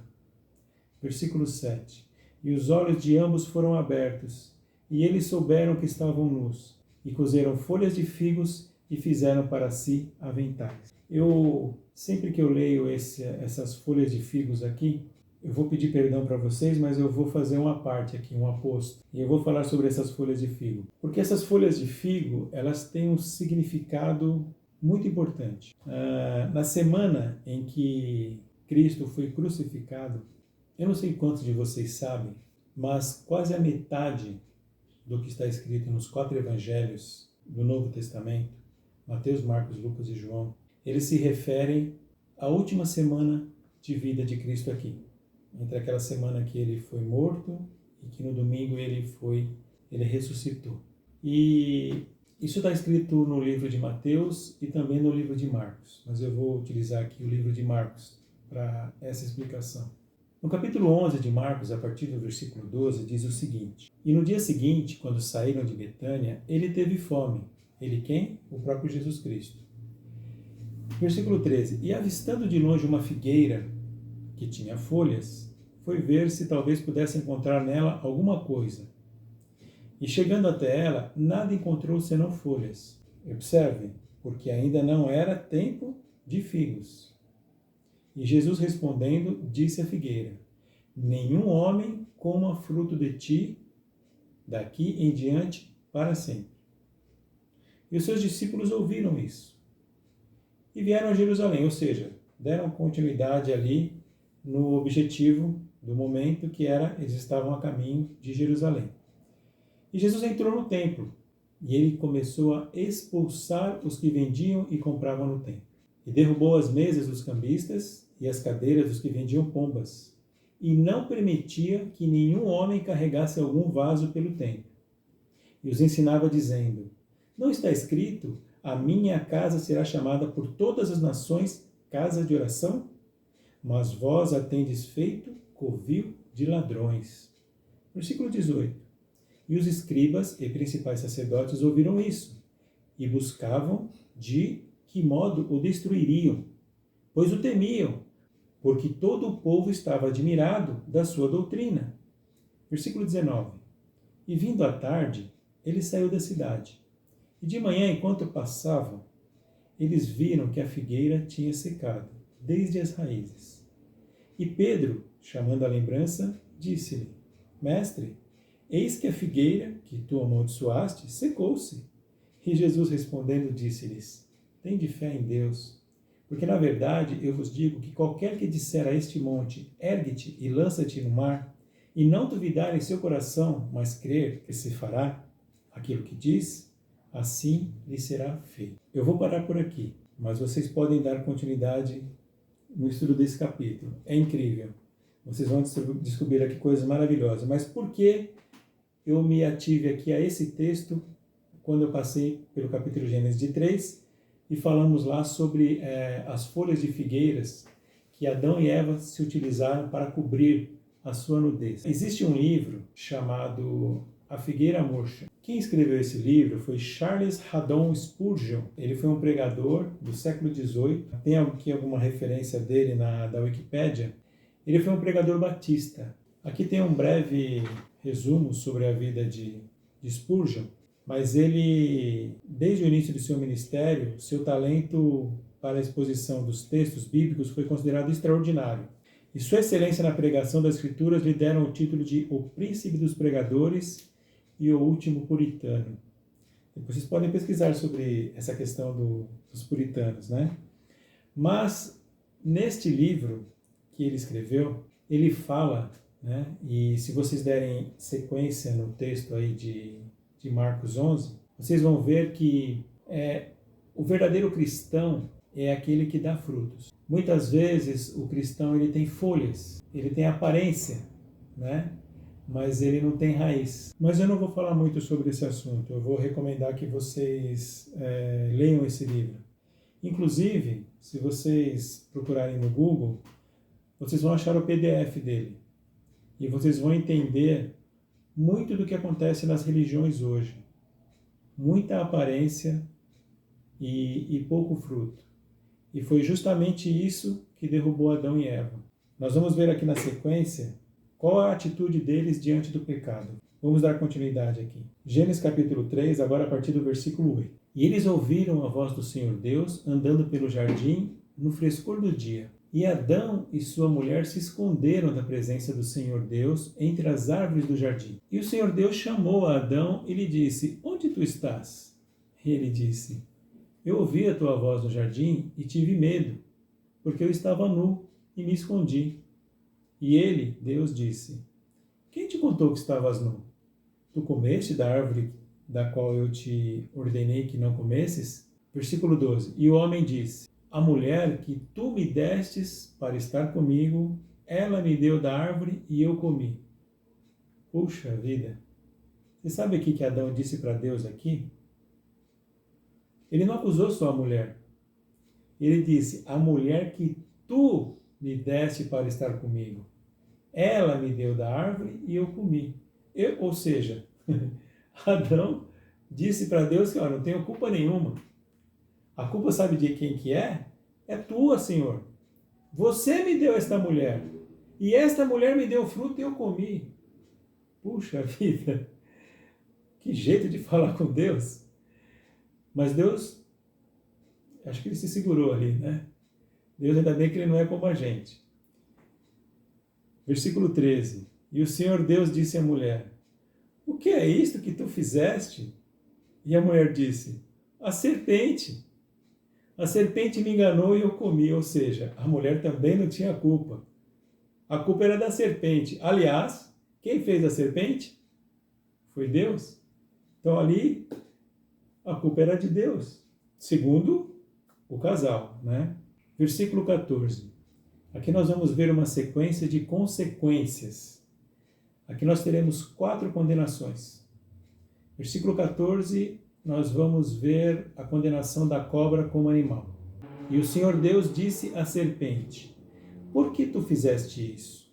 Versículo 7. E os olhos de ambos foram abertos, e eles souberam que estavam nus, e cozeram folhas de figos e fizeram para si aventais. Sempre que eu leio essas folhas de figos aqui, eu vou pedir perdão para vocês, mas eu vou fazer uma parte aqui, um aposto. E eu vou falar sobre essas folhas de figo. Porque essas folhas de figo, elas têm um significado muito importante. Na semana em que Cristo foi crucificado, eu não sei quantos de vocês sabem, mas quase a metade do que está escrito nos 4 evangelhos do Novo Testamento, Mateus, Marcos, Lucas e João, eles se referem à última semana de vida de Cristo aqui. Entre aquela semana que ele foi morto e que no domingo ele ressuscitou. E isso está escrito no livro de Mateus e também no livro de Marcos, mas eu vou utilizar aqui o livro de Marcos para essa explicação. No capítulo 11 de Marcos, a partir do versículo 12, diz o seguinte: E no dia seguinte, quando saíram de Betânia, ele teve fome. Ele quem? O próprio Jesus Cristo. Versículo 13. E avistando de longe uma figueira que tinha folhas, foi ver se talvez pudesse encontrar nela alguma coisa. E chegando até ela, nada encontrou senão folhas. Observem, porque ainda não era tempo de figos. E Jesus respondendo, disse à figueira: Nenhum homem coma fruto de ti, daqui em diante, para sempre. E os seus discípulos ouviram isso. E vieram a Jerusalém, ou seja, deram continuidade ali no objetivo do momento que era, eles estavam a caminho de Jerusalém. E Jesus entrou no templo e ele começou a expulsar os que vendiam e compravam no templo. E derrubou as mesas dos cambistas e as cadeiras dos que vendiam pombas. E não permitia que nenhum homem carregasse algum vaso pelo templo. E os ensinava dizendo: Não está escrito, a minha casa será chamada por todas as nações casa de oração? Mas vós a tendes feito covil de ladrões. Versículo 18. E os escribas e principais sacerdotes ouviram isso, e buscavam de que modo o destruiriam, pois o temiam, porque todo o povo estava admirado da sua doutrina. Versículo 19. E vindo à tarde, ele saiu da cidade. E de manhã, enquanto passavam, eles viram que a figueira tinha secado, desde as raízes. E Pedro, chamando a lembrança, disse-lhe: Mestre, eis que a figueira que tu amaldiçoaste secou-se. E Jesus respondendo disse-lhes: Tende fé em Deus. Porque, na verdade, eu vos digo que qualquer que disser a este monte, ergue-te e lança-te no mar, e não duvidar em seu coração, mas crer que se fará aquilo que diz, assim lhe será feito. Eu vou parar por aqui, mas vocês podem dar continuidade no estudo desse capítulo. É incrível. Vocês vão descobrir aqui coisas maravilhosas. Mas por que eu me ative aqui a esse texto quando eu passei pelo capítulo Gênesis de 3 e falamos lá sobre as folhas de figueiras que Adão e Eva se utilizaram para cobrir a sua nudez? Existe um livro chamado A Figueira Murcha. Quem escreveu esse livro foi Charles Haddon Spurgeon. Ele foi um pregador do século XVIII. Tem aqui alguma referência dele da Wikipédia. Ele foi um pregador batista. Aqui tem um breve resumo sobre a vida de Spurgeon, mas ele, desde o início de seu ministério, seu talento para a exposição dos textos bíblicos foi considerado extraordinário. E sua excelência na pregação das Escrituras lhe deram o título de o Príncipe dos Pregadores e o Último Puritano. Depois vocês podem pesquisar sobre essa questão dos puritanos, né? Mas, neste livro que ele escreveu, ele fala, né? E se vocês derem sequência no texto aí de Marcos 11, vocês vão ver que o verdadeiro cristão é aquele que dá frutos. Muitas vezes o cristão ele tem folhas, ele tem aparência, né? Mas ele não tem raiz. Mas eu não vou falar muito sobre esse assunto, eu vou recomendar que vocês leiam esse livro. Inclusive, se vocês procurarem no Google, vocês vão achar o PDF dele. E vocês vão entender muito do que acontece nas religiões hoje. Muita aparência e pouco fruto. E foi justamente isso que derrubou Adão e Eva. Nós vamos ver aqui na sequência qual a atitude deles diante do pecado. Vamos dar continuidade aqui. Gênesis capítulo 3, agora a partir do versículo 8. E eles ouviram a voz do Senhor Deus andando pelo jardim no frescor do dia. E Adão e sua mulher se esconderam da presença do Senhor Deus entre as árvores do jardim. E o Senhor Deus chamou a Adão e lhe disse: Onde tu estás? E ele disse: Eu ouvi a tua voz no jardim e tive medo, porque eu estava nu e me escondi. E ele, Deus, disse: Quem te contou que estavas nu? Tu comeste da árvore da qual eu te ordenei que não comesses? Versículo 12. E o homem disse: A mulher que tu me destes para estar comigo, ela me deu da árvore e eu comi. Puxa vida! Você sabe o que Adão disse para Deus aqui? Ele não acusou só a mulher. Ele disse: A mulher que tu me deste para estar comigo, ela me deu da árvore e eu comi. Ou seja, Adão disse para Deus que não tenho culpa nenhuma. A culpa sabe de quem que é? É tua, Senhor. Você me deu esta mulher. E esta mulher me deu fruto e eu comi. Puxa vida. Que jeito de falar com Deus. Mas Deus, acho que ele se segurou ali, né? Deus ainda bem que ele não é como a gente. Versículo 13. E o Senhor Deus disse à mulher: O que é isto que tu fizeste? E a mulher disse: A serpente. A serpente me enganou e eu comi. Ou seja, a mulher também não tinha culpa. A culpa era da serpente. Aliás, quem fez a serpente? Foi Deus. Então ali, a culpa era de Deus. Segundo o casal, né? Versículo 14. Aqui nós vamos ver uma sequência de consequências. Aqui nós teremos 4 condenações. Versículo 14, nós vamos ver a condenação da cobra como animal. E o Senhor Deus disse à serpente: Por que tu fizeste isso?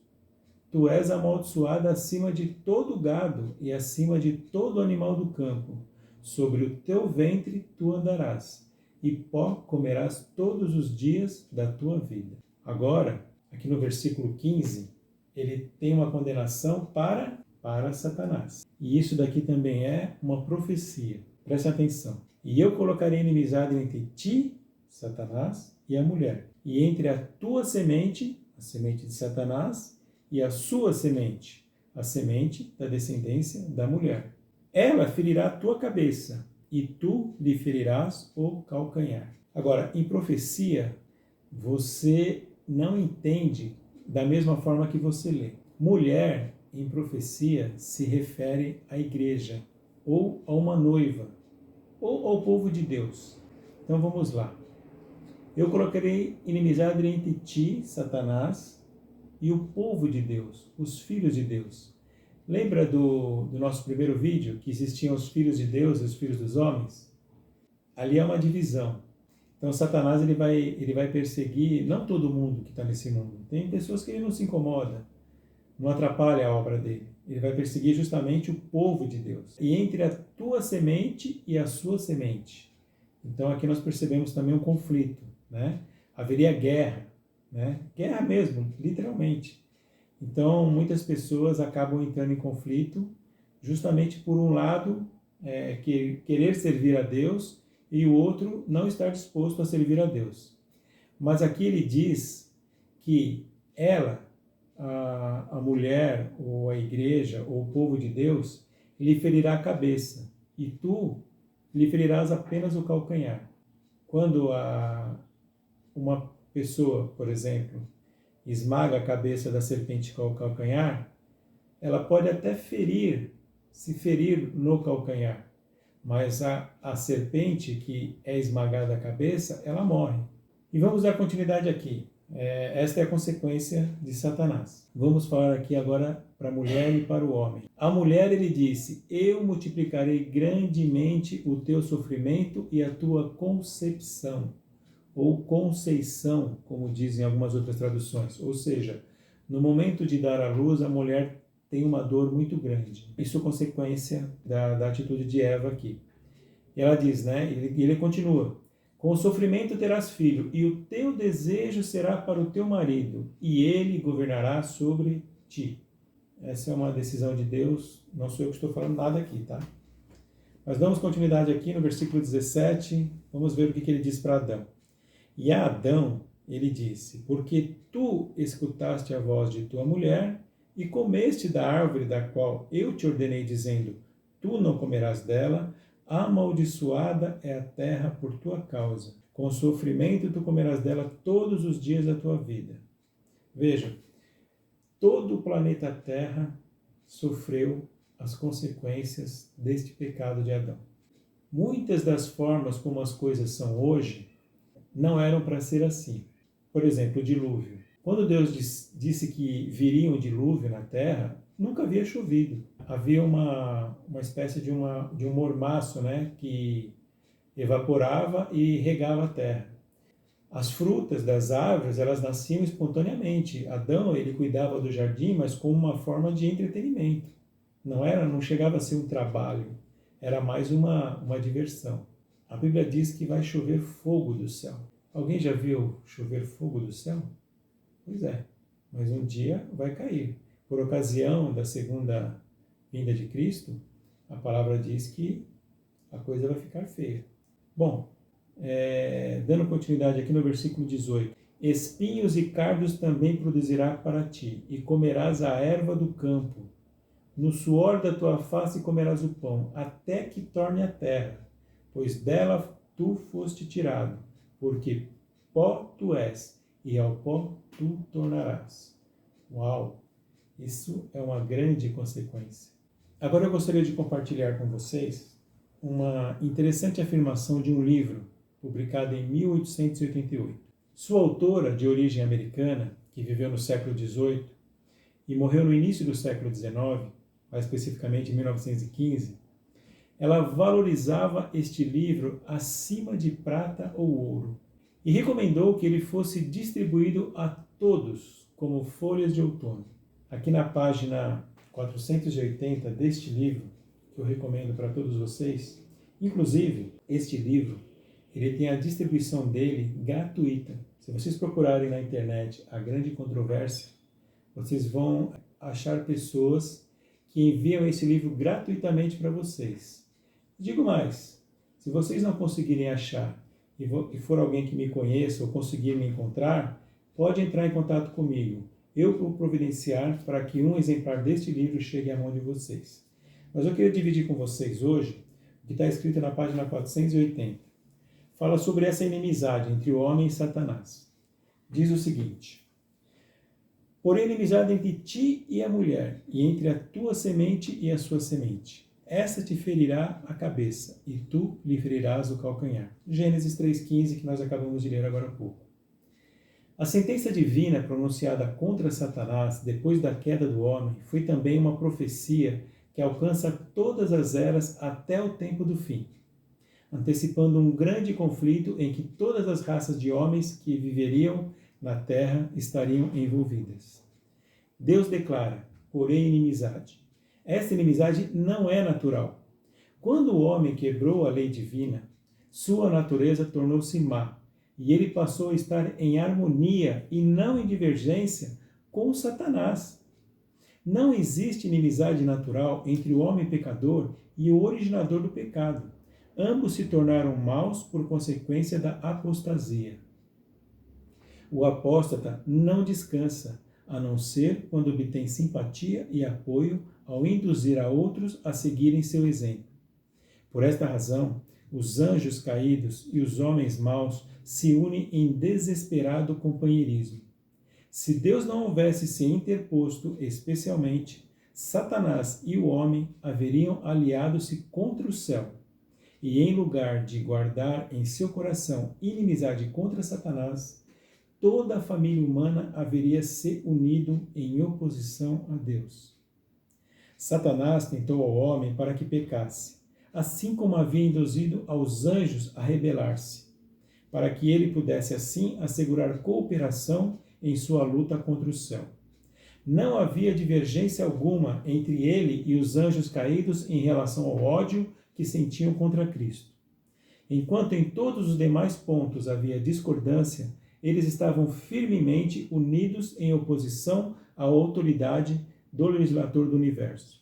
Tu és amaldiçoada acima de todo gado e acima de todo animal do campo. Sobre o teu ventre tu andarás, e pó comerás todos os dias da tua vida. Agora, aqui no versículo 15, ele tem uma condenação para Satanás. E isso daqui também é uma profecia. Preste atenção. E eu colocarei inimizade entre ti, Satanás, e a mulher, e entre a tua semente, a semente de Satanás, e a sua semente, a semente da descendência da mulher. Ela ferirá a tua cabeça, e tu lhe ferirás o calcanhar. Agora, em profecia, você não entende da mesma forma que você lê. Mulher, em profecia, se refere à igreja, ou a uma noiva, ou ao povo de Deus. Então vamos lá. Eu colocarei inimizade entre ti, Satanás, e o povo de Deus, os filhos de Deus. Lembra do nosso primeiro vídeo, que existiam os filhos de Deus e os filhos dos homens? Ali é uma divisão. Então Satanás ele vai perseguir não todo mundo que está nesse mundo. Tem pessoas que ele não se incomoda, não atrapalha a obra dele. Ele vai perseguir justamente o povo de Deus. E entre a tua semente e a sua semente. Então aqui nós percebemos também um conflito, né? Haveria guerra, né? Guerra mesmo, literalmente. Então muitas pessoas acabam entrando em conflito justamente por um lado querer servir a Deus e o outro não estar disposto a servir a Deus. Mas aqui ele diz que ela, a mulher, ou a igreja, ou o povo de Deus, lhe ferirá a cabeça, e tu lhe ferirás apenas o calcanhar. Quando uma pessoa, por exemplo, esmaga a cabeça da serpente com o calcanhar, ela pode até se ferir no calcanhar, mas a serpente que é esmagada a cabeça, ela morre. E vamos dar continuidade aqui. Esta é a consequência de Satanás. Vamos falar aqui agora para a mulher e para o homem. A mulher, ele disse, eu multiplicarei grandemente o teu sofrimento e a tua concepção, ou conceição, como dizem algumas outras traduções. Ou seja, no momento de dar à luz, a mulher tem uma dor muito grande. Isso é consequência da atitude de Eva aqui. E ela diz, né? Ele continua. Com o sofrimento terás filho, e o teu desejo será para o teu marido, e ele governará sobre ti. Essa é uma decisão de Deus, não sou eu que estou falando nada aqui, tá? Mas damos continuidade aqui no versículo 17, vamos ver o que ele diz para Adão. E a Adão, ele disse, porque tu escutaste a voz de tua mulher, e comeste da árvore da qual eu te ordenei, dizendo, tu não comerás dela, amaldiçoada é a terra por tua causa. Com sofrimento tu comerás dela todos os dias da tua vida. Veja, todo o planeta Terra sofreu as consequências deste pecado de Adão. Muitas das formas como as coisas são hoje não eram para ser assim. Por exemplo, o dilúvio. Quando Deus disse que viria um dilúvio na Terra, nunca havia chovido. Havia uma espécie de um mormaço, né, que evaporava e regava a terra. As frutas das árvores, elas nasciam espontaneamente. Adão, ele cuidava do jardim, mas como uma forma de entretenimento. Não chegava a ser um trabalho, era mais uma diversão. A Bíblia diz que vai chover fogo do céu. Alguém já viu chover fogo do céu? Pois é, mas um dia vai cair. Por ocasião da segunda vinda de Cristo, a palavra diz que a coisa vai ficar feia. Bom, dando continuidade aqui no versículo 18. Espinhos e cardos também produzirá para ti, e comerás a erva do campo. No suor da tua face comerás o pão, até que torne a terra, pois dela tu foste tirado, porque pó tu és, e ao pó tu tornarás. Uau! Isso é uma grande consequência. Agora eu gostaria de compartilhar com vocês uma interessante afirmação de um livro publicado em 1888. Sua autora, de origem americana, que viveu no século XVIII e morreu no início do século XIX, mais especificamente em 1915, ela valorizava este livro acima de prata ou ouro e recomendou que ele fosse distribuído a todos como folhas de outono. Aqui na página 480 deste livro, que eu recomendo para todos vocês, inclusive este livro, ele tem a distribuição dele gratuita. Se vocês procurarem na internet A Grande Controvérsia, vocês vão achar pessoas que enviam esse livro gratuitamente para vocês. Digo mais, se vocês não conseguirem achar e for alguém que me conheça ou conseguir me encontrar, pode entrar em contato comigo. Eu vou providenciar para que um exemplar deste livro chegue à mão de vocês. Mas eu queria dividir com vocês hoje o que está escrito na página 480. Fala sobre essa inimizade entre o homem e Satanás. diz o seguinte: porém, inimizade entre ti e a mulher, e entre a tua semente e a sua semente. Esta te ferirá a cabeça, e tu lhe ferirás o calcanhar. Gênesis 3,15, que nós acabamos de ler agora há pouco. A sentença divina pronunciada contra Satanás depois da queda do homem foi também uma profecia que alcança todas as eras até o tempo do fim, antecipando um grande conflito em que todas as raças de homens que viveriam na terra estariam envolvidas. Deus declara, porém, inimizade. Esta inimizade não é natural. Quando o homem quebrou a lei divina, sua natureza tornou-se má, e ele passou a estar em harmonia e não em divergência com Satanás. Não existe inimizade natural entre o homem pecador e o originador do pecado. Ambos se tornaram maus por consequência da apostasia. O apóstata não descansa, a não ser quando obtém simpatia e apoio ao induzir a outros a seguirem seu exemplo. Por esta razão, os anjos caídos e os homens maus se unem em desesperado companheirismo. Se Deus não houvesse se interposto especialmente, Satanás e o homem haveriam aliado-se contra o céu. E em lugar de guardar em seu coração inimizade contra Satanás, toda a família humana haveria se unido em oposição a Deus. Satanás tentou ao homem para que pecasse, assim como havia induzido aos anjos a rebelar-se, para que ele pudesse assim assegurar cooperação em sua luta contra o céu. Não havia divergência alguma entre ele e os anjos caídos em relação ao ódio que sentiam contra Cristo. Enquanto em todos os demais pontos havia discordância, eles estavam firmemente unidos em oposição à autoridade do legislador do universo.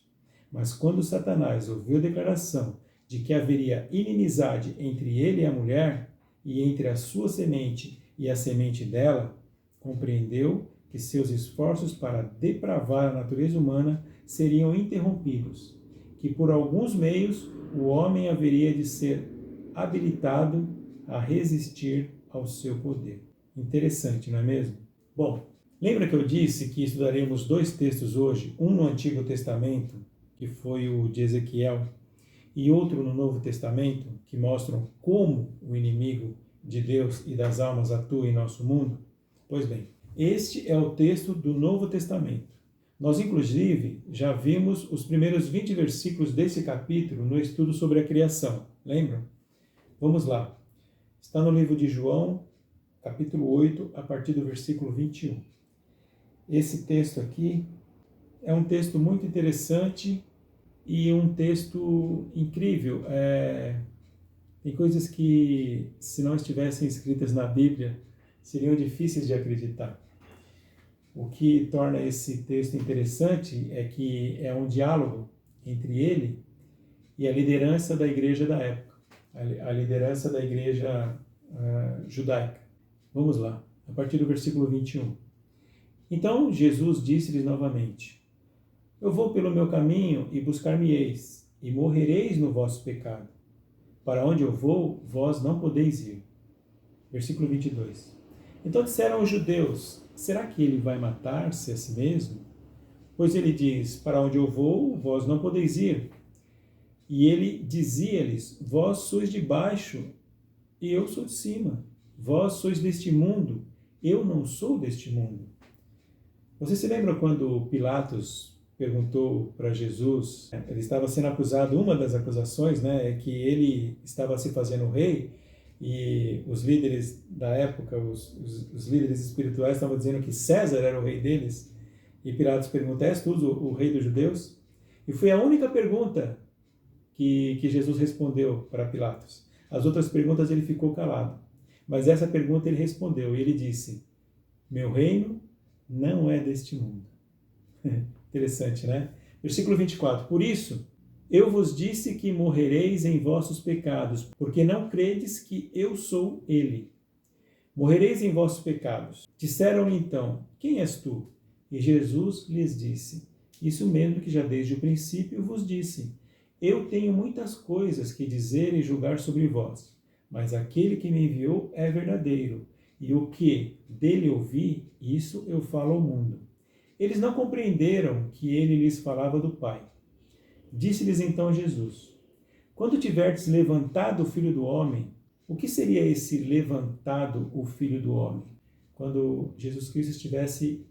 Mas quando Satanás ouviu a declaração de que haveria inimizade entre ele e a mulher, e entre a sua semente e a semente dela, compreendeu que seus esforços para depravar a natureza humana seriam interrompidos, que por alguns meios o homem haveria de ser habilitado a resistir ao seu poder. Interessante, não é mesmo? Bom, lembra que eu disse que estudaremos dois textos hoje, um no Antigo Testamento, que foi o de Ezequiel, e outro no Novo Testamento, que mostram como o inimigo de Deus e das almas atua em nosso mundo? Pois bem, este é o texto do Novo Testamento. Nós, inclusive, já vimos os primeiros 20 versículos desse capítulo no estudo sobre a criação. Lembram? Vamos lá. Está no livro de João, capítulo 8, a partir do versículo 21. Esse texto aqui é um texto muito interessante e um texto incrível. Tem coisas que, se não estivessem escritas na Bíblia, seriam difíceis de acreditar. O que torna esse texto interessante é que é um diálogo entre ele e a liderança da igreja da época, a liderança da igreja judaica. Vamos lá, a partir do versículo 21. Então Jesus disse-lhes novamente: eu vou pelo meu caminho e buscar-me-eis, e morrereis no vosso pecado. Para onde eu vou, vós não podeis ir. Versículo 22. Então disseram os judeus: será que ele vai matar-se a si mesmo? Pois ele diz: para onde eu vou, vós não podeis ir. E ele dizia-lhes: vós sois de baixo, e eu sou de cima. Vós sois deste mundo, eu não sou deste mundo. Você se lembra quando Pilatos perguntou para Jesus, ele estava sendo acusado, uma das acusações, é que ele estava se fazendo rei, e os líderes da época, os líderes espirituais estavam dizendo que César era o rei deles, e Pilatos pergunta: és tu o rei dos judeus? E foi a única pergunta que Jesus respondeu para Pilatos. As outras perguntas ele ficou calado, mas essa pergunta ele respondeu, e ele disse: meu reino não é deste mundo. Interessante, né? Versículo 24. Por isso, eu vos disse que morrereis em vossos pecados, porque não credes que eu sou ele. Morrereis em vossos pecados. Disseram-lhe então: quem és tu? E Jesus lhes disse: isso mesmo que já desde o princípio vos disse. Eu tenho muitas coisas que dizer e julgar sobre vós, mas aquele que me enviou é verdadeiro, e o que dele ouvi, isso eu falo ao mundo. Eles não compreenderam que ele lhes falava do Pai. Disse-lhes então Jesus: Quando tiverdes levantado o Filho do Homem, o que seria esse levantado o Filho do Homem? Quando Jesus Cristo estivesse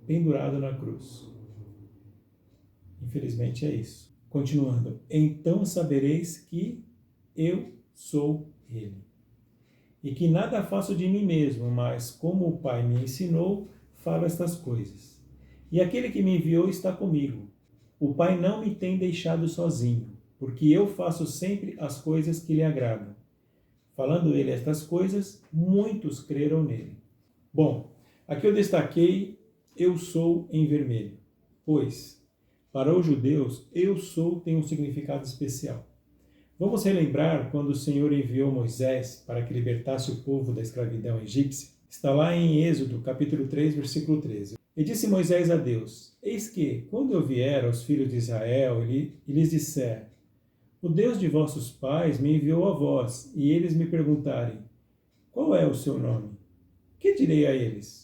pendurado na cruz. Infelizmente é isso. Continuando. Então sabereis que eu sou Ele. E que nada faço de mim mesmo, mas como o Pai me ensinou, falo estas coisas. E aquele que me enviou está comigo. O Pai não me tem deixado sozinho, porque eu faço sempre as coisas que lhe agradam. Falando ele estas coisas, muitos creram nele. Bom, aqui eu destaquei eu sou em vermelho, pois, para os judeus, eu sou tem um significado especial. Vamos relembrar quando o Senhor enviou Moisés para que libertasse o povo da escravidão egípcia? Está lá em Êxodo, capítulo 3, versículo 13. E disse Moisés a Deus: Eis que, quando eu vier aos filhos de Israel e lhes disser: O Deus de vossos pais me enviou a vós, e eles me perguntarem: Qual é o seu nome? Que direi a eles?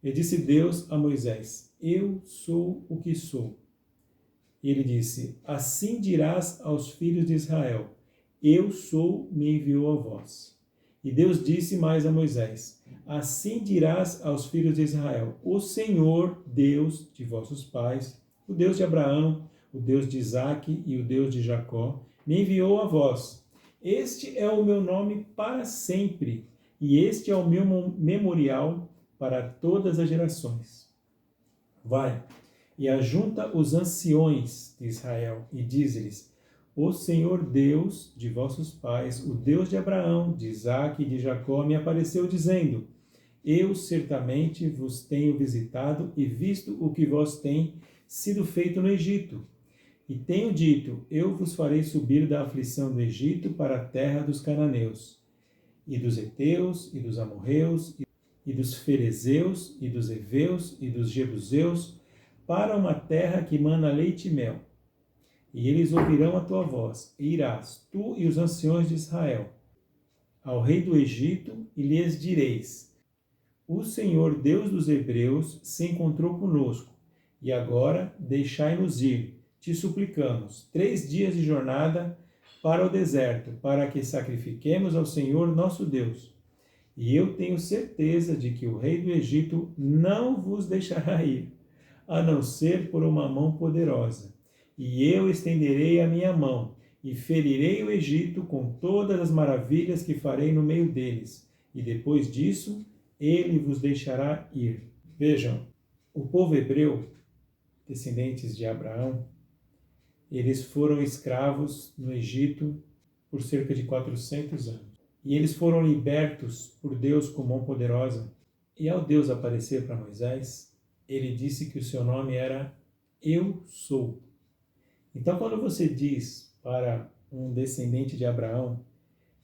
E disse Deus a Moisés: Eu sou o que sou. E ele disse: Assim dirás aos filhos de Israel: Eu sou, me enviou a vós. E Deus disse mais a Moisés: Assim dirás aos filhos de Israel: O Senhor, Deus de vossos pais, o Deus de Abraão, o Deus de Isaque e o Deus de Jacó, me enviou a vós. Este é o meu nome para sempre, e este é o meu memorial para todas as gerações. Vai, e ajunta os anciões de Israel, e diz-lhes: O Senhor Deus de vossos pais, o Deus de Abraão, de Isaque e de Jacó, me apareceu dizendo: Eu certamente vos tenho visitado e visto o que vos tem sido feito no Egito. E tenho dito: Eu vos farei subir da aflição do Egito para a terra dos cananeus, e dos heteus, e dos amorreus, e dos ferezeus, e dos heveus, e dos jebuseus, para uma terra que mana leite e mel. E eles ouvirão a tua voz, e irás, tu e os anciões de Israel, ao rei do Egito, e lhes direis: O Senhor Deus dos Hebreus se encontrou conosco, e agora deixai-nos ir, te suplicamos, 3 dias de jornada para o deserto, para que sacrifiquemos ao Senhor nosso Deus. E eu tenho certeza de que o rei do Egito não vos deixará ir, a não ser por uma mão poderosa. E eu estenderei a minha mão, e ferirei o Egito com todas as maravilhas que farei no meio deles. E depois disso, ele vos deixará ir. Vejam, o povo hebreu, descendentes de Abraão, eles foram escravos no Egito por cerca de 400 anos. E eles foram libertos por Deus com mão poderosa. E ao Deus aparecer para Moisés, ele disse que o seu nome era Eu Sou. Então, quando você diz para um descendente de Abraão,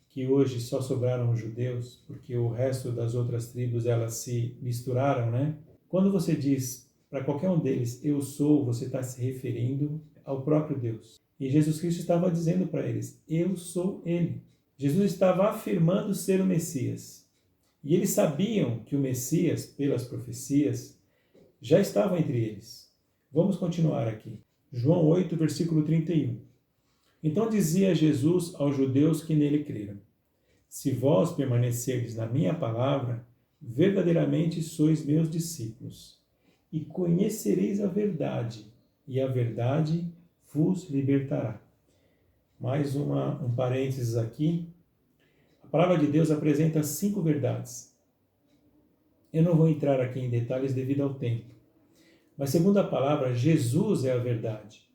que hoje só sobraram os judeus, porque o resto das outras tribos elas se misturaram, né? Quando você diz para qualquer um deles, Eu sou, você está se referindo ao próprio Deus. E Jesus Cristo estava dizendo para eles, Eu sou Ele. Jesus estava afirmando ser o Messias. E eles sabiam que o Messias, pelas profecias, já estava entre eles. Vamos continuar aqui. João 8, versículo 31. Então dizia Jesus aos judeus que nele creram: Se vós permanecerdes na minha palavra, verdadeiramente sois meus discípulos, e conhecereis a verdade, e a verdade vos libertará. Mais um parênteses aqui. A palavra de Deus apresenta 5 verdades. Eu não vou entrar aqui em detalhes devido ao tempo. Mas segundo a palavra, Jesus é a verdade.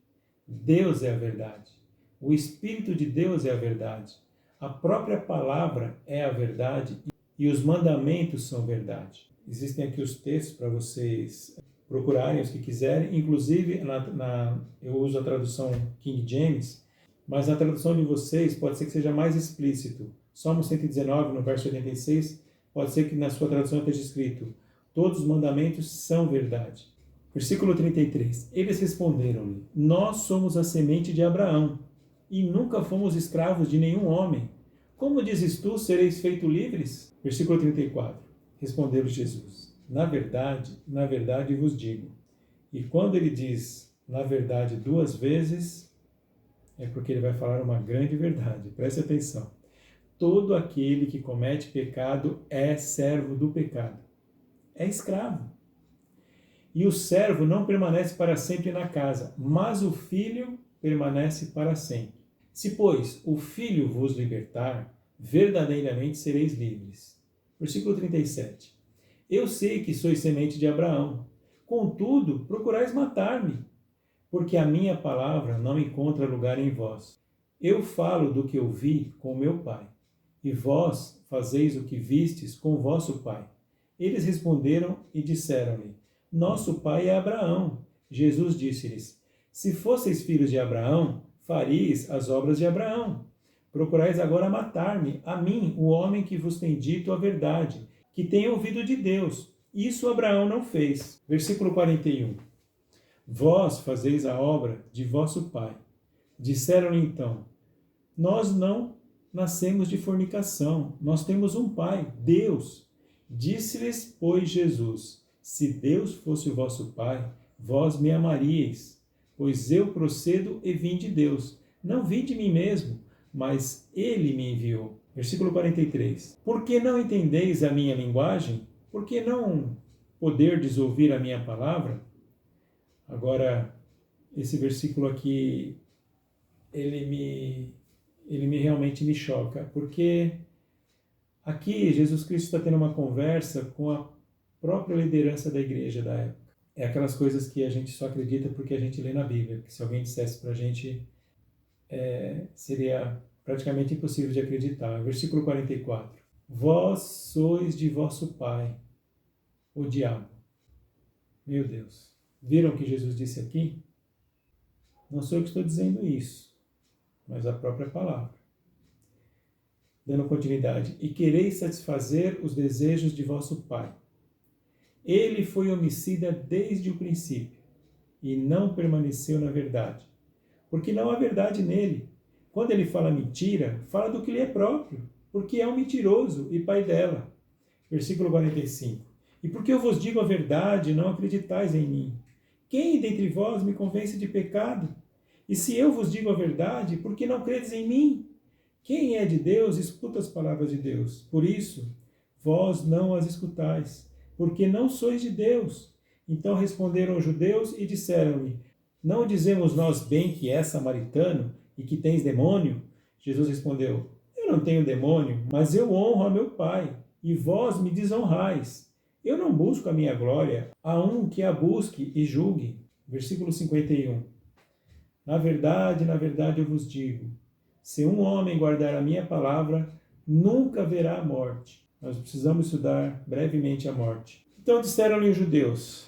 Deus é a verdade. O Espírito de Deus é a verdade. A própria palavra é a verdade e os mandamentos são verdade. Existem aqui os textos para vocês procurarem, os que quiserem. Inclusive, eu uso a tradução King James, mas na tradução de vocês pode ser que seja mais explícito. Salmo 119, no verso 86, pode ser que na sua tradução esteja escrito: todos os mandamentos são verdade. Versículo 33. Eles responderam-lhe: Nós somos a semente de Abraão, e nunca fomos escravos de nenhum homem. Como dizes tu, sereis feitos livres? Versículo 34. Respondeu Jesus: na verdade vos digo. E quando ele diz na verdade 2 vezes, é porque ele vai falar uma grande verdade. Preste atenção. Todo aquele que comete pecado é servo do pecado. É escravo. E o servo não permanece para sempre na casa, mas o filho permanece para sempre. Se, pois, o filho vos libertar, verdadeiramente sereis livres. Versículo 37. Eu sei que sois semente de Abraão. Contudo, procurais matar-me, porque a minha palavra não encontra lugar em vós. Eu falo do que ouvi com meu pai, e vós fazeis o que vistes com vosso pai. Eles responderam e disseram-lhe: Nosso pai é Abraão. Jesus disse-lhes: Se fosseis filhos de Abraão, faríeis as obras de Abraão. Procurais agora matar-me, a mim, o homem que vos tem dito a verdade, que tem ouvido de Deus. Isso Abraão não fez. Versículo 41. Vós fazeis a obra de vosso pai. Disseram-lhe então: Nós não nascemos de fornicação, nós temos um pai, Deus. Disse-lhes, pois, Jesus: Se Deus fosse o vosso pai, vós me amaríeis, pois eu procedo e vim de Deus. Não vim de mim mesmo, mas ele me enviou. Versículo 43. Por que não entendeis a minha linguagem? Por que não poderdes ouvir a minha palavra? Agora, esse versículo aqui, ele realmente me choca, porque aqui Jesus Cristo está tendo uma conversa com a própria liderança da igreja da época. É aquelas coisas que a gente só acredita porque a gente lê na Bíblia, que se alguém dissesse para a gente, seria praticamente impossível de acreditar. Versículo 44. Vós sois de vosso pai, o diabo. Meu Deus. Viram o que Jesus disse aqui? Não sou eu que estou dizendo isso, mas a própria palavra. Dando continuidade. E quereis satisfazer os desejos de vosso pai. Ele foi homicida desde o princípio e não permaneceu na verdade, porque não há verdade nele. Quando ele fala mentira, fala do que lhe é próprio, porque é um mentiroso e pai dela. Versículo 45. E porque eu vos digo a verdade, não acreditais em mim. Quem dentre vós me convence de pecado? E se eu vos digo a verdade, por que não credes em mim? Quem é de Deus, escuta as palavras de Deus. Por isso, vós não as escutais, porque não sois de Deus. Então responderam os judeus e disseram-lhe: Não dizemos nós bem que és samaritano e que tens demônio? Jesus respondeu: Eu não tenho demônio, mas eu honro a meu Pai, e vós me desonrais. Eu não busco a minha glória, a um que a busque e julgue. Versículo 51. Na verdade eu vos digo, se um homem guardar a minha palavra, nunca verá a morte. Nós precisamos estudar brevemente a morte. Então disseram-lhe os judeus: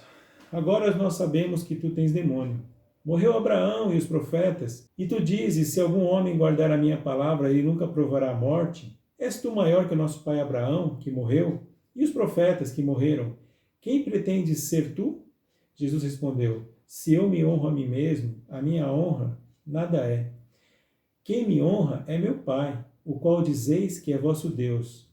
Agora nós sabemos que tu tens demônio. Morreu Abraão e os profetas, e tu dizes, se algum homem guardar a minha palavra, ele nunca provará a morte? És tu maior que o nosso pai Abraão, que morreu? E os profetas que morreram? Quem pretendes ser tu? Jesus respondeu: Se eu me honro a mim mesmo, a minha honra nada é. Quem me honra é meu Pai, o qual dizeis que é vosso Deus.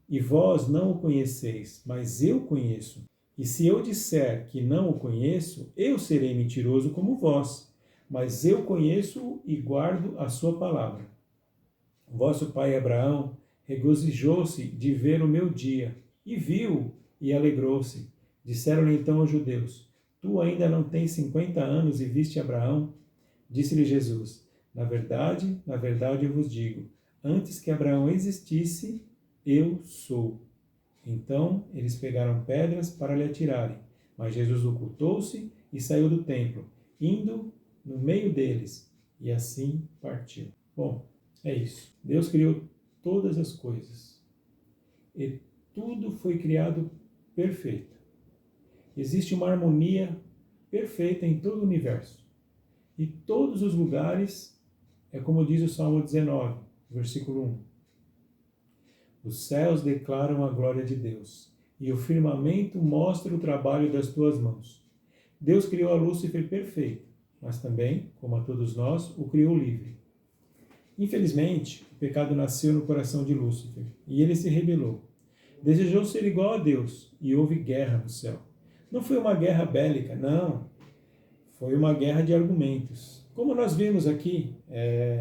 E vós não o conheceis, mas eu conheço. E se eu disser que não o conheço, eu serei mentiroso como vós. Mas eu conheço-o e guardo a sua palavra. Vosso pai Abraão regozijou-se de ver o meu dia, e viu e alegrou-se. Disseram-lhe então os judeus: Tu ainda não tens 50 anos e viste Abraão? Disse-lhe Jesus: na verdade eu vos digo, antes que Abraão existisse, eu sou. Então eles pegaram pedras para lhe atirarem, mas Jesus ocultou-se e saiu do templo, indo no meio deles, e assim partiu. Bom, é isso. Deus criou todas as coisas e tudo foi criado perfeito. Existe uma harmonia perfeita em todo o universo. E todos os lugares, é como diz o Salmo 19, versículo 1. Os céus declaram a glória de Deus, e o firmamento mostra o trabalho das tuas mãos. Deus criou a Lúcifer perfeito, mas também, como a todos nós, o criou livre. Infelizmente, o pecado nasceu no coração de Lúcifer, e ele se rebelou. Desejou ser igual a Deus e houve guerra no céu. Não foi uma guerra bélica, não. Foi uma guerra de argumentos. Como nós vimos aqui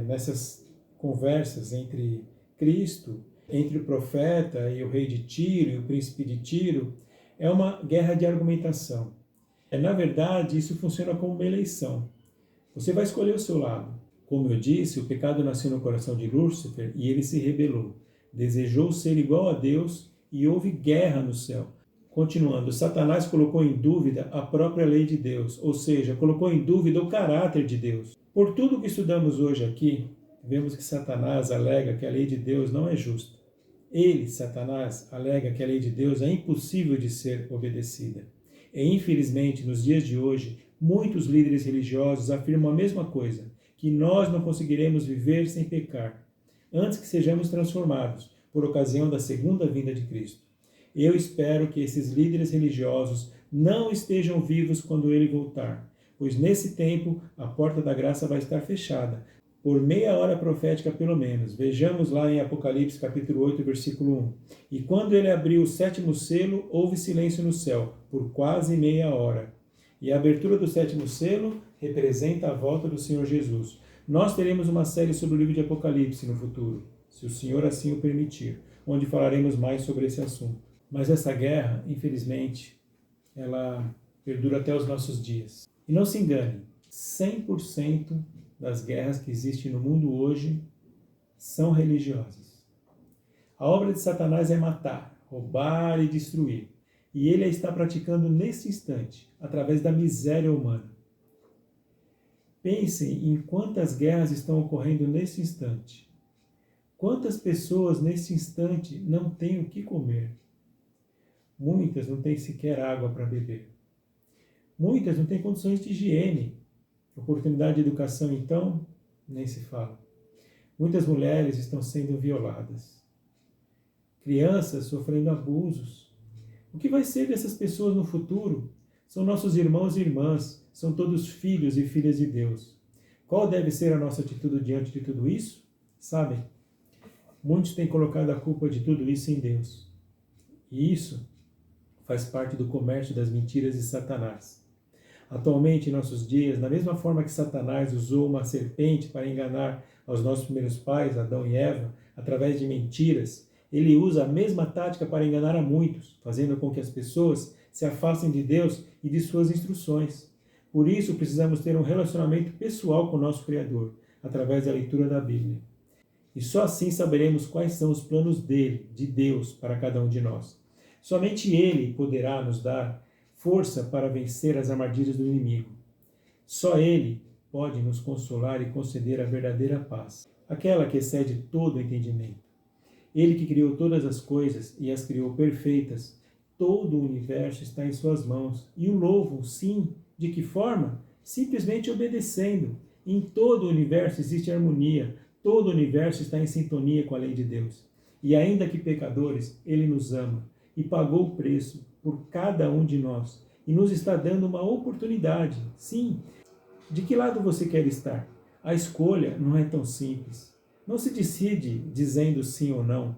nessas conversas entre Cristo, entre o profeta e o rei de Tiro e o príncipe de Tiro, é uma guerra de argumentação. Na verdade, isso funciona como uma eleição. Você vai escolher o seu lado. Como eu disse, o pecado nasceu no coração de Lúcifer e ele se rebelou. Desejou ser igual a Deus e houve guerra no céu. Continuando, Satanás colocou em dúvida a própria lei de Deus, ou seja, colocou em dúvida o caráter de Deus. Por tudo que estudamos hoje aqui, vemos que Satanás alega que a lei de Deus não é justa. Ele, Satanás, alega que a lei de Deus é impossível de ser obedecida. E, infelizmente, nos dias de hoje, muitos líderes religiosos afirmam a mesma coisa, que nós não conseguiremos viver sem pecar, antes que sejamos transformados, por ocasião da segunda vinda de Cristo. Eu espero que esses líderes religiosos não estejam vivos quando ele voltar, pois nesse tempo a porta da graça vai estar fechada, por meia hora profética pelo menos. Vejamos lá em Apocalipse capítulo 8, versículo 1. E quando ele abriu o 7º selo, houve silêncio no céu, por quase meia hora. E a abertura do 7º selo representa a volta do Senhor Jesus. Nós teremos uma série sobre o livro de Apocalipse no futuro, se o Senhor assim o permitir, onde falaremos mais sobre esse assunto. Mas essa guerra, infelizmente, ela perdura até os nossos dias. E não se engane, 100% das guerras que existem no mundo hoje são religiosas. A obra de Satanás é matar, roubar e destruir. E ele a está praticando nesse instante, através da miséria humana. Pensem em quantas guerras estão ocorrendo nesse instante. Quantas pessoas nesse instante não têm o que comer? Muitas não têm sequer água para beber. Muitas não têm condições de higiene. Oportunidade de educação, então, nem se fala. Muitas mulheres estão sendo violadas. Crianças sofrendo abusos. O que vai ser dessas pessoas no futuro? São nossos irmãos e irmãs, são todos filhos e filhas de Deus. Qual deve ser a nossa atitude diante de tudo isso? Sabem, muitos têm colocado a culpa de tudo isso em Deus. E isso faz parte do comércio das mentiras de Satanás. Atualmente, em nossos dias, da mesma forma que Satanás usou uma serpente para enganar aos nossos primeiros pais, Adão e Eva, através de mentiras, ele usa a mesma tática para enganar a muitos, fazendo com que as pessoas se afastem de Deus e de suas instruções. Por isso, precisamos ter um relacionamento pessoal com o nosso Criador, através da leitura da Bíblia. E só assim saberemos quais são os planos dele, de Deus, para cada um de nós. Somente ele poderá nos dar força para vencer as armadilhas do inimigo. Só ele pode nos consolar e conceder a verdadeira paz, aquela que excede todo o entendimento. Ele que criou todas as coisas e as criou perfeitas, todo o universo está em suas mãos. E o louvo, sim, de que forma? Simplesmente obedecendo. Em todo o universo existe harmonia, todo o universo está em sintonia com a lei de Deus. E ainda que pecadores, ele nos ama e pagou o preço por cada um de nós e nos está dando uma oportunidade. Sim, de que lado você quer estar? A escolha não é tão simples. Não se decide dizendo sim ou não,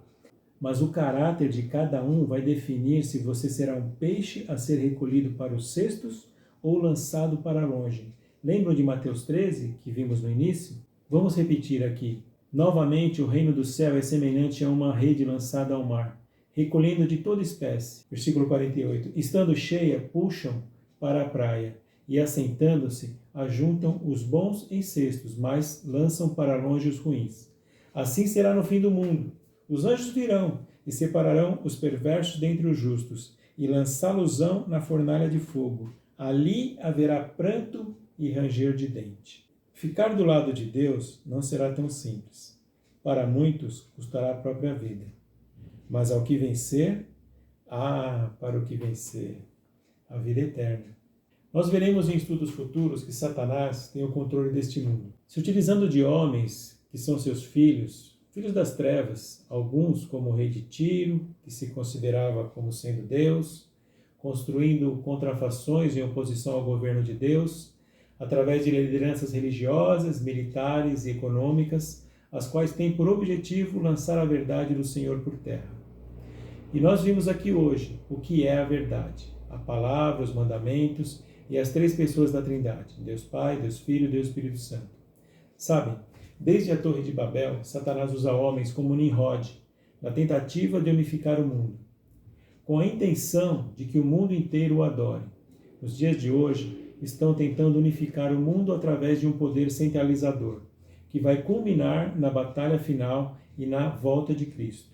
mas o caráter de cada um vai definir se você será um peixe a ser recolhido para os cestos ou lançado para longe. Lembram de Mateus 13, que vimos no início? Vamos repetir aqui. Novamente, o reino do céu é semelhante a uma rede lançada ao mar, recolhendo de toda espécie. Versículo 48. Estando cheia, puxam para a praia, e assentando-se, ajuntam os bons em cestos, mas lançam para longe os ruins. Assim será no fim do mundo. Os anjos virão e separarão os perversos dentre os justos, e lançá-los-ão na fornalha de fogo. Ali haverá pranto e ranger de dente. Ficar do lado de Deus não será tão simples. Para muitos, custará a própria vida. Mas ao que vencer, para o que vencer, a vida eterna. Nós veremos em estudos futuros que Satanás tem o controle deste mundo, se utilizando de homens que são seus filhos, filhos das trevas, alguns como o rei de Tiro, que se considerava como sendo Deus, construindo contrafações em oposição ao governo de Deus, através de lideranças religiosas, militares e econômicas, as quais têm por objetivo lançar a verdade do Senhor por terra. E nós vimos aqui hoje o que é a verdade, a palavra, os mandamentos e as três pessoas da Trindade, Deus Pai, Deus Filho e Deus Espírito Santo. Sabem, desde a Torre de Babel, Satanás usa homens como Nimrod, na tentativa de unificar o mundo, com a intenção de que o mundo inteiro o adore. Nos dias de hoje, estão tentando unificar o mundo através de um poder centralizador, que vai culminar na batalha final e na volta de Cristo.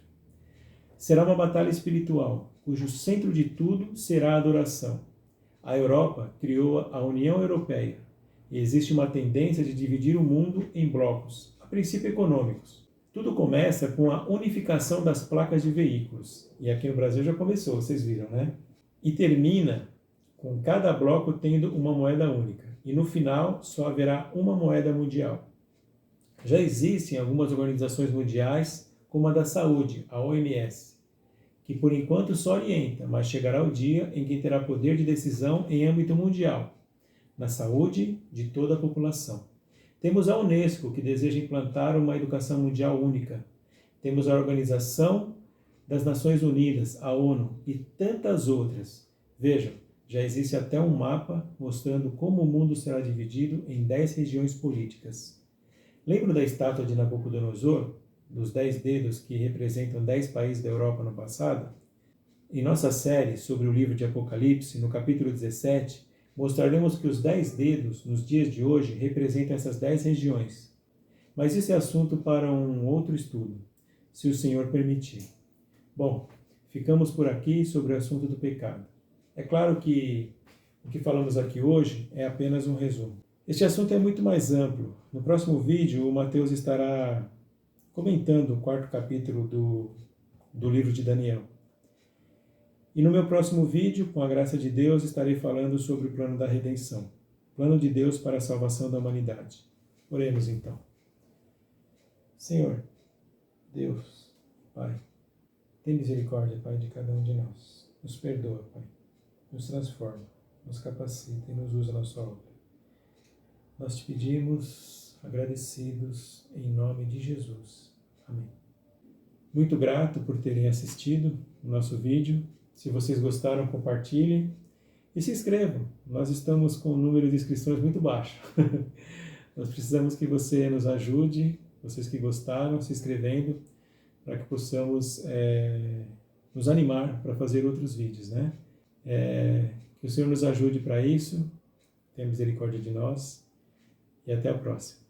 Será uma batalha espiritual, cujo centro de tudo será a adoração. A Europa criou a União Europeia e existe uma tendência de dividir o mundo em blocos, a princípio econômicos. Tudo começa com a unificação das placas de veículos, e aqui no Brasil já começou, vocês viram, né? E termina com cada bloco tendo uma moeda única, e no final só haverá uma moeda mundial. Já existem algumas organizações mundiais, como a da saúde, a OMS, que por enquanto só orienta, mas chegará o dia em que terá poder de decisão em âmbito mundial, na saúde de toda a população. Temos a Unesco, que deseja implantar uma educação mundial única. Temos a Organização das Nações Unidas, a ONU, e tantas outras. Vejam, já existe até um mapa mostrando como o mundo será dividido em 10 regiões políticas. Lembram da estátua de Nabucodonosor, dos 10 dedos que representam 10 países da Europa no passado? Em nossa série sobre o livro de Apocalipse, no capítulo 17, mostraremos que os 10 dedos, nos dias de hoje, representam essas 10 regiões. Mas isso é assunto para um outro estudo, se o Senhor permitir. Bom, ficamos por aqui sobre o assunto do pecado. É claro que o que falamos aqui hoje é apenas um resumo. Este assunto é muito mais amplo. No próximo vídeo, o Mateus estará comentando o 4º capítulo do livro de Daniel. E no meu próximo vídeo, com a graça de Deus, estarei falando sobre o plano da redenção. Plano de Deus para a salvação da humanidade. Oremos então. Senhor, Deus, Pai, tem misericórdia, Pai, de cada um de nós. Nos perdoa, Pai. Nos transforma, nos capacita e nos usa na sua obra. Nós te pedimos, agradecidos, em nome de Jesus. Amém. Muito grato por terem assistido o nosso vídeo. Se vocês gostaram, compartilhem e se inscrevam. Nós estamos com um número de inscrições muito baixo. Nós precisamos que você nos ajude, vocês que gostaram, se inscrevendo, para que possamos nos animar para fazer outros vídeos, né? Que o Senhor nos ajude para isso, tenha misericórdia de nós e até a próxima.